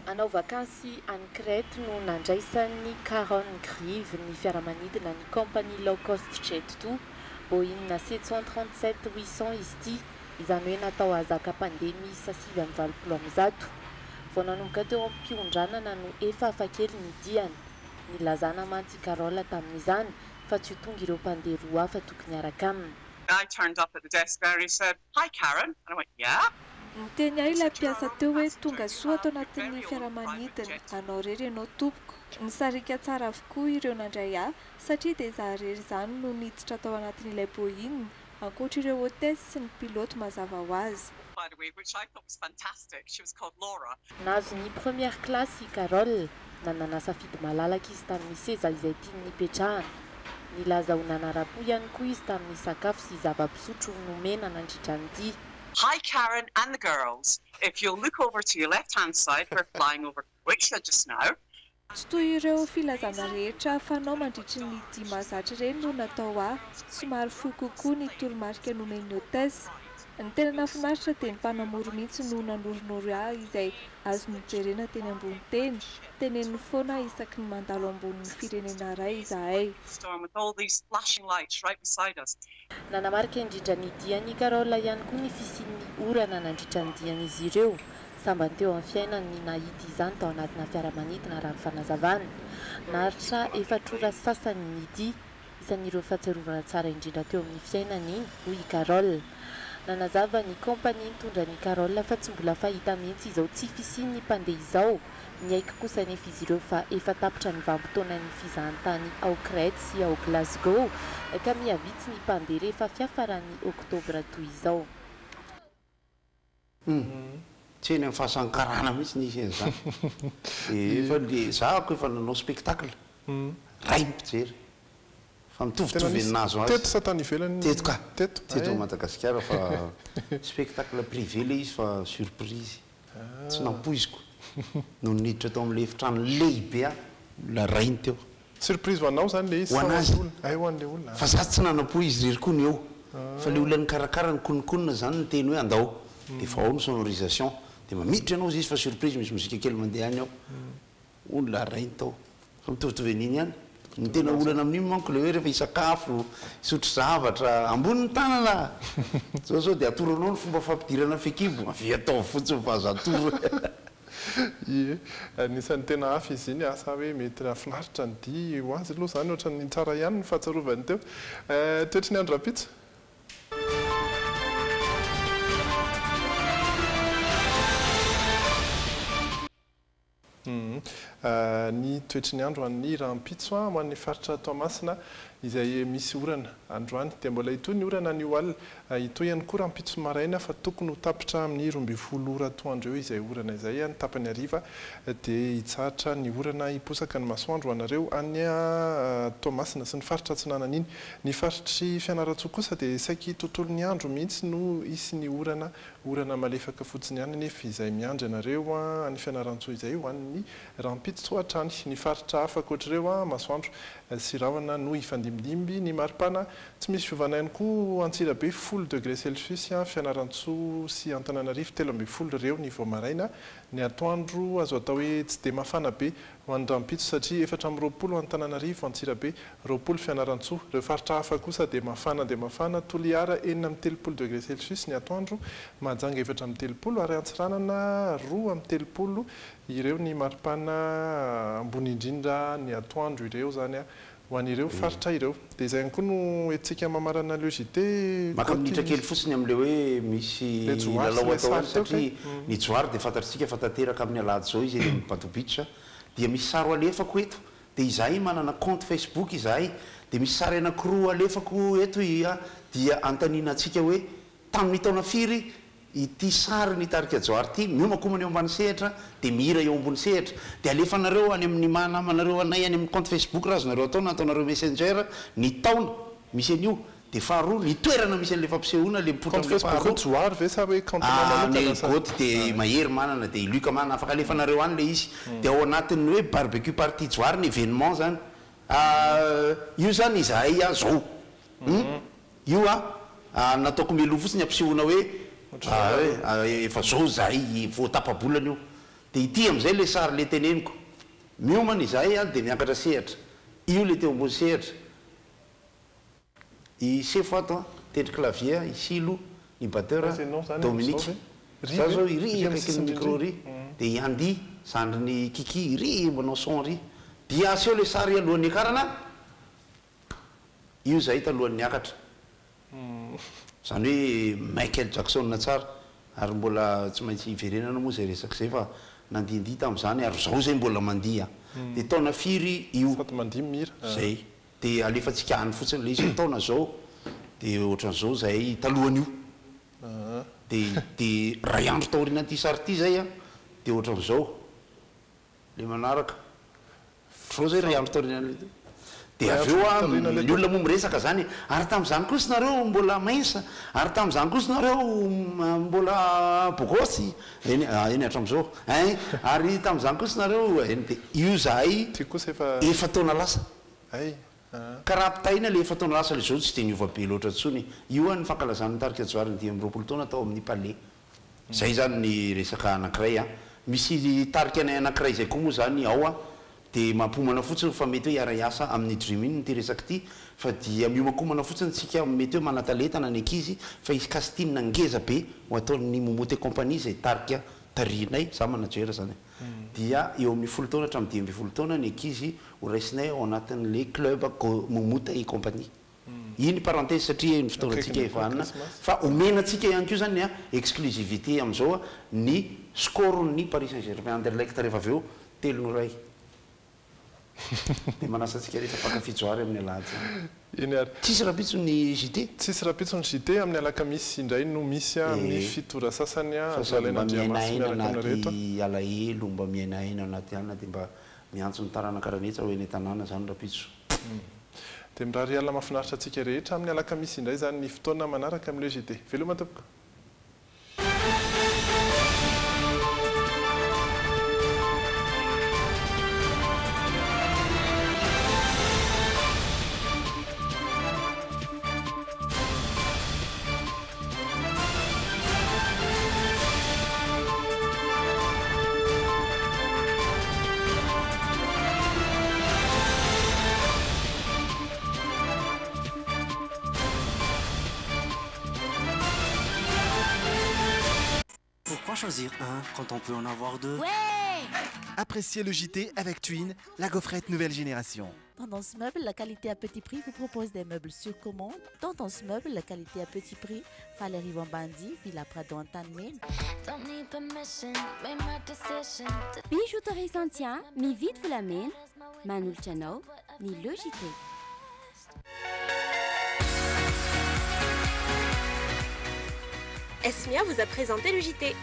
Anao vakansy any Crète no nandraisan'ny 40 grive ny fiaramanidina ny compagnie low cost jet 2 Boeing 737-800 izy ity izany hoe natao ahazaka mpandeha miisa 720 vao nanomboka teo amin'ny mpiondranana no efa hafakely ny diany nilazana mantsy Carola tamin'izany fa tsy ho tonga ireo mpandeha roa hafa tokony araka aminy. I turned up at the desk there and he said, "Hi Karen," and I went, "Yeah." Niteny ahy ilay mpiasa teo hoe tonga soa tao anatin'ny fiaramanidina anao rery ianao tompoko nisarika tsara avokoa ireo nandray ahy satria dia izaho rery izany no niditra tao anatin'ilay Boeing ankoatra ireo hôtesy sy ny pilote mazava ho azy. Nazo ny première classe i Carole nanana safidy malalaka izy tamin'ny seza izay tiany nipetrahana nilaza ho nanarapo ihany koa izy tamin'ny sakafo sy zava-pisotro nomena nandritra ny dia Hi, Karen and the girls. If you'll look over to your left-hand side, we're flying over Croatia just now. Tsy toy ireo filazana rehetra fanao mandritry ny 10 mahazatra ireny no natao somary fohy kokoa ny toromarika nomeny hôtesse. Ny tena nafinaritra dia ny mpanamory mihitsy no nanoronoro izay azo nijerena teny ambony teny, teneniny foana isaky ny mandalo ambonin'ny firenena iray izahay. With all these flashing lights right beside us. Nanamarika indrindra ny diany Carola ihany koa ny fisian'ny orana nandritra ny dian'izy ireo. Sambany teo amin'ny fiainany nahity izany tao anatina fiaramanidina raha ny fanazavana. Naharitra 4 ora sasany nidy isan'ireo fahatsiarovana tsara indrindra teo amin'ny fiainany iny hoy Carola. Nanazava ny kompani nitondra ny Carola fa tsy mbola fahita mihitsy izao tsy fisian'ny mpandeha izao. Niaiky kosa nefa izy ireo fa efa tapitra ny vanim-potoana ny fizahantany ao Crète sy ao Glasgow ka mihavitsy ny mpandeha rehefa fiafarany oktobra toy izao. Tsy eny amin'ny fahasankarana mihitsy nisy an'izany. Efa le zahako efa nanao spectacle. Ray mijery. Fa mitovitovy nazo azy. Teto sa tany ivelany. Teto ka. Teto Madagasikara fa spectacle privé le izy fa surprise. Tsy nampoiziko. No niditra tao amin'le efitrano lehibe la rainy teo. Surprise ho anao zany le izy. Ho anazy. Ho an'le olona. Fa za tsy nanampo izy rery koa ny eo. Fa le olona ny karakara ny konikonina zany ny teny hoe andao. Dia fa ao ny sonorisation. Dia mamiditra ianao izy fa surprise misy mozika kely mandeha any ao. Olona rainy tao. Fa mitovitovy an'iny ihany. Ny tena olana amin'iny manko le hoe rehefa isakafo, isotro zavatra, ambonin'ny tanana. Zao dia atoranao ny fomba fampidirana fekibo. Mafy atao fotsiny fa azo atoro. Ie, anisan'ny tena hafa izy iny asa hoe mety rahafinaritra ny dia ho azy aloha zany ohatran'ny tsara ihany ny fahatsarovany teo. Toetry ny andro rapitso? Ny toetry ny andro an'ny rahampitso ho an'ny faritra Toamasina izay misy orana androany dia mbola ito ny orana ny oalina ito ihany koa rahampitso maraina fa tokony ho tapitra amin'ny 12 ora atoandro eo izay orana izay ny tapany hariva dia hitsahatra ny orana hiposaka ny masoandro anareo any Toamasina sy ny faritra Atsinanana iny. Ny faritry Fianarantsoa kosa dia saiky tontolo ny andro mihitsy no isy ny orana malefaka fotsiny ihany nefa izay miandry anareo any Fianarantsoa izay ho an'ny rahampitso hatrany. Ny faritra hafa koatr'ireo masoandro sy rahona no ifandimidimby ny maripana tsy misy fiovana ihany koa Antsirabe 10 degré Celsius Fianarantsoa sy Antananarivo 13 ireo ny vao maraina. Ny atoandro azo atao hoe tsy dia mafana be ho an'ny rahampitso satria 420 Antananarivo, Antsirabe 20 Fianarantsoa. Ireo faritra hafa kosa dia mafana Toliara 13 degré Celsius ny atoandro, Mahajanga 13 ary Antsiranana 13 ireo ny maripana ambony indrindra ny atoandro ireo zany ho an'ireo faritra ireo. Dia izay ihany koa no etsika mamarana logité maka minitra kely fotsiny amin'le hoe misy lalao atao satria ny joary dia fantatritsika fa tanteraka amin'ny alahady zao izy eny mipatobitra dia misy sary alefako eto dia izahay manana compte Facebook izahay dia misy sary anankiroa alefako eto dia antanina antsika hoe tamin'ny taona firy ity sary ny tarika joary ity miomakomana eo ambany sehatra dia mihira eo ambony sehatra dia alefanareo any amin'ny mahanamanareo anay any amin'ny compte Facebook raha azonareo atao na ataonareo messenger ny taona misy an'io dia faharoa ny toerana misy an'le fampisehoana le mipotra amin'ny faharoa ve sa hoe ny goty dia mahery manana dia iluka manana afaka alefanareo any le izy dia ao anatin'ny hoe barbecue party joary ny événement zany io zany izahay zao io nataoko mialoha fotsiny ampisehoana hoe efa zao zahay voatapabolana io dia ity amin'izay le sary le teneniko miomana izahay dia miakatra sehatra io le teo ambony sehatra i sefo ato tendry clavier isilo ny batteur Dominique za zao iry akaiky ny micro ry dia iandy zandry ny kiki iry manao son ry dia aseo le sary alohan'ny akarana io zahay talohan'ny niakatra zany hoe Michael Jackson na tsara ary mbola tsy maintsy iverenana moa zay resaka zay fa nandiandia tamin'izany ary zao zay mbola mandia dia taona firy io zay dia alefantsika any fotsiny le izy taona zao dia ohatran'izao zay talohan'io dia ray andro taorina ty sary ty zay dia ohatran'izao le manaraka zao zay ray andro taorina dia avy eo ny olona moa miresaka zany ary tamin'izany kosa nareo mbola maisa ary tamin'izany kosa nareo mbola bokosy eny hatramin'izao ary tamin'izany kosa nareo eny dia io zahay efa taona lasa ka raha mpitaina le efa taona lasa le zao tsy dia niova be loatra ntsony io ny fankalazany nitarika joary ny 10 taona tao amin'ny palais zay zany ny resaka anankiray misy tarika ny anankiray zay koa moa zany ao dia mampomana fotsiny fa mety hoe iara-iasa amin'ny dream iny ty resaka ty fa dia miomakomana fotsiny tsika mety hoe manatalentana ny ankizy fa ikasitinina ngeza be ho ataon'ny momote compagnie zay tarika tarinay za manajery zany dia eo amin'ny 10 taona hatramin'ny 12 taona ny ankizy ho raisinay ao anatin'le club momote et compagnie iny parenthèse satria ny fotoanantsika evanina fa omenantsika ihany koa zany exclusivité amin'izao ny score-ny Paris Saint-Germain Anderlecht rehefa avy eo 3-0 dia manasantsika rehefa mpakafijoary amin'ny alahady tsisy rapitso ny JT tsisy rapitso ny JT amin'ny alakamisy indray no misy amin'ny fitora sasany mba miainaina anaty alahelo mba miainaina anaty alina dia mba miantso ny tarana karanetsa hoe ny tanàna zany rapitso dia mirary alina mahafinaritra antsika rehetra amin'ny alakamisy indray zany ny fotoana manaraka amin'le JT veloma tompoko. Choisir un quand on peut en avoir deux. Ouais! Appréciez le JT avec Twin, la gaufrette nouvelle génération. Tendance Meuble, la qualité à petit prix, vous propose des meubles sur commande. Tendance Meuble, la qualité à petit prix, Valérie Vambandi, Villa Prado en Tanmin. Bijouterie Santia, mi vite vous l'amène. Manul Chano, ni le JT. Esmia vous a présenté le JT.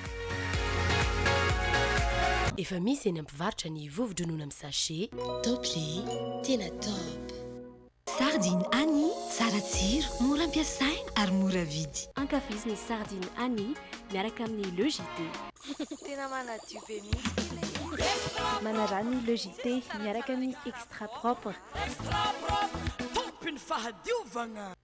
Efa misy eny ampivarotra ny vovo-dronono amin'ny sachet Topli tena top. Sardine Annie tsara tsiro, mora ampiasaina ary mora vidy. Ankafiziny sardine Annie miaraka amin'ny le JT. Tena manadio be mihitsy. Manarany le JT miaraka amin'ny extra propre. Extra propre, tompiny fahadiovagna.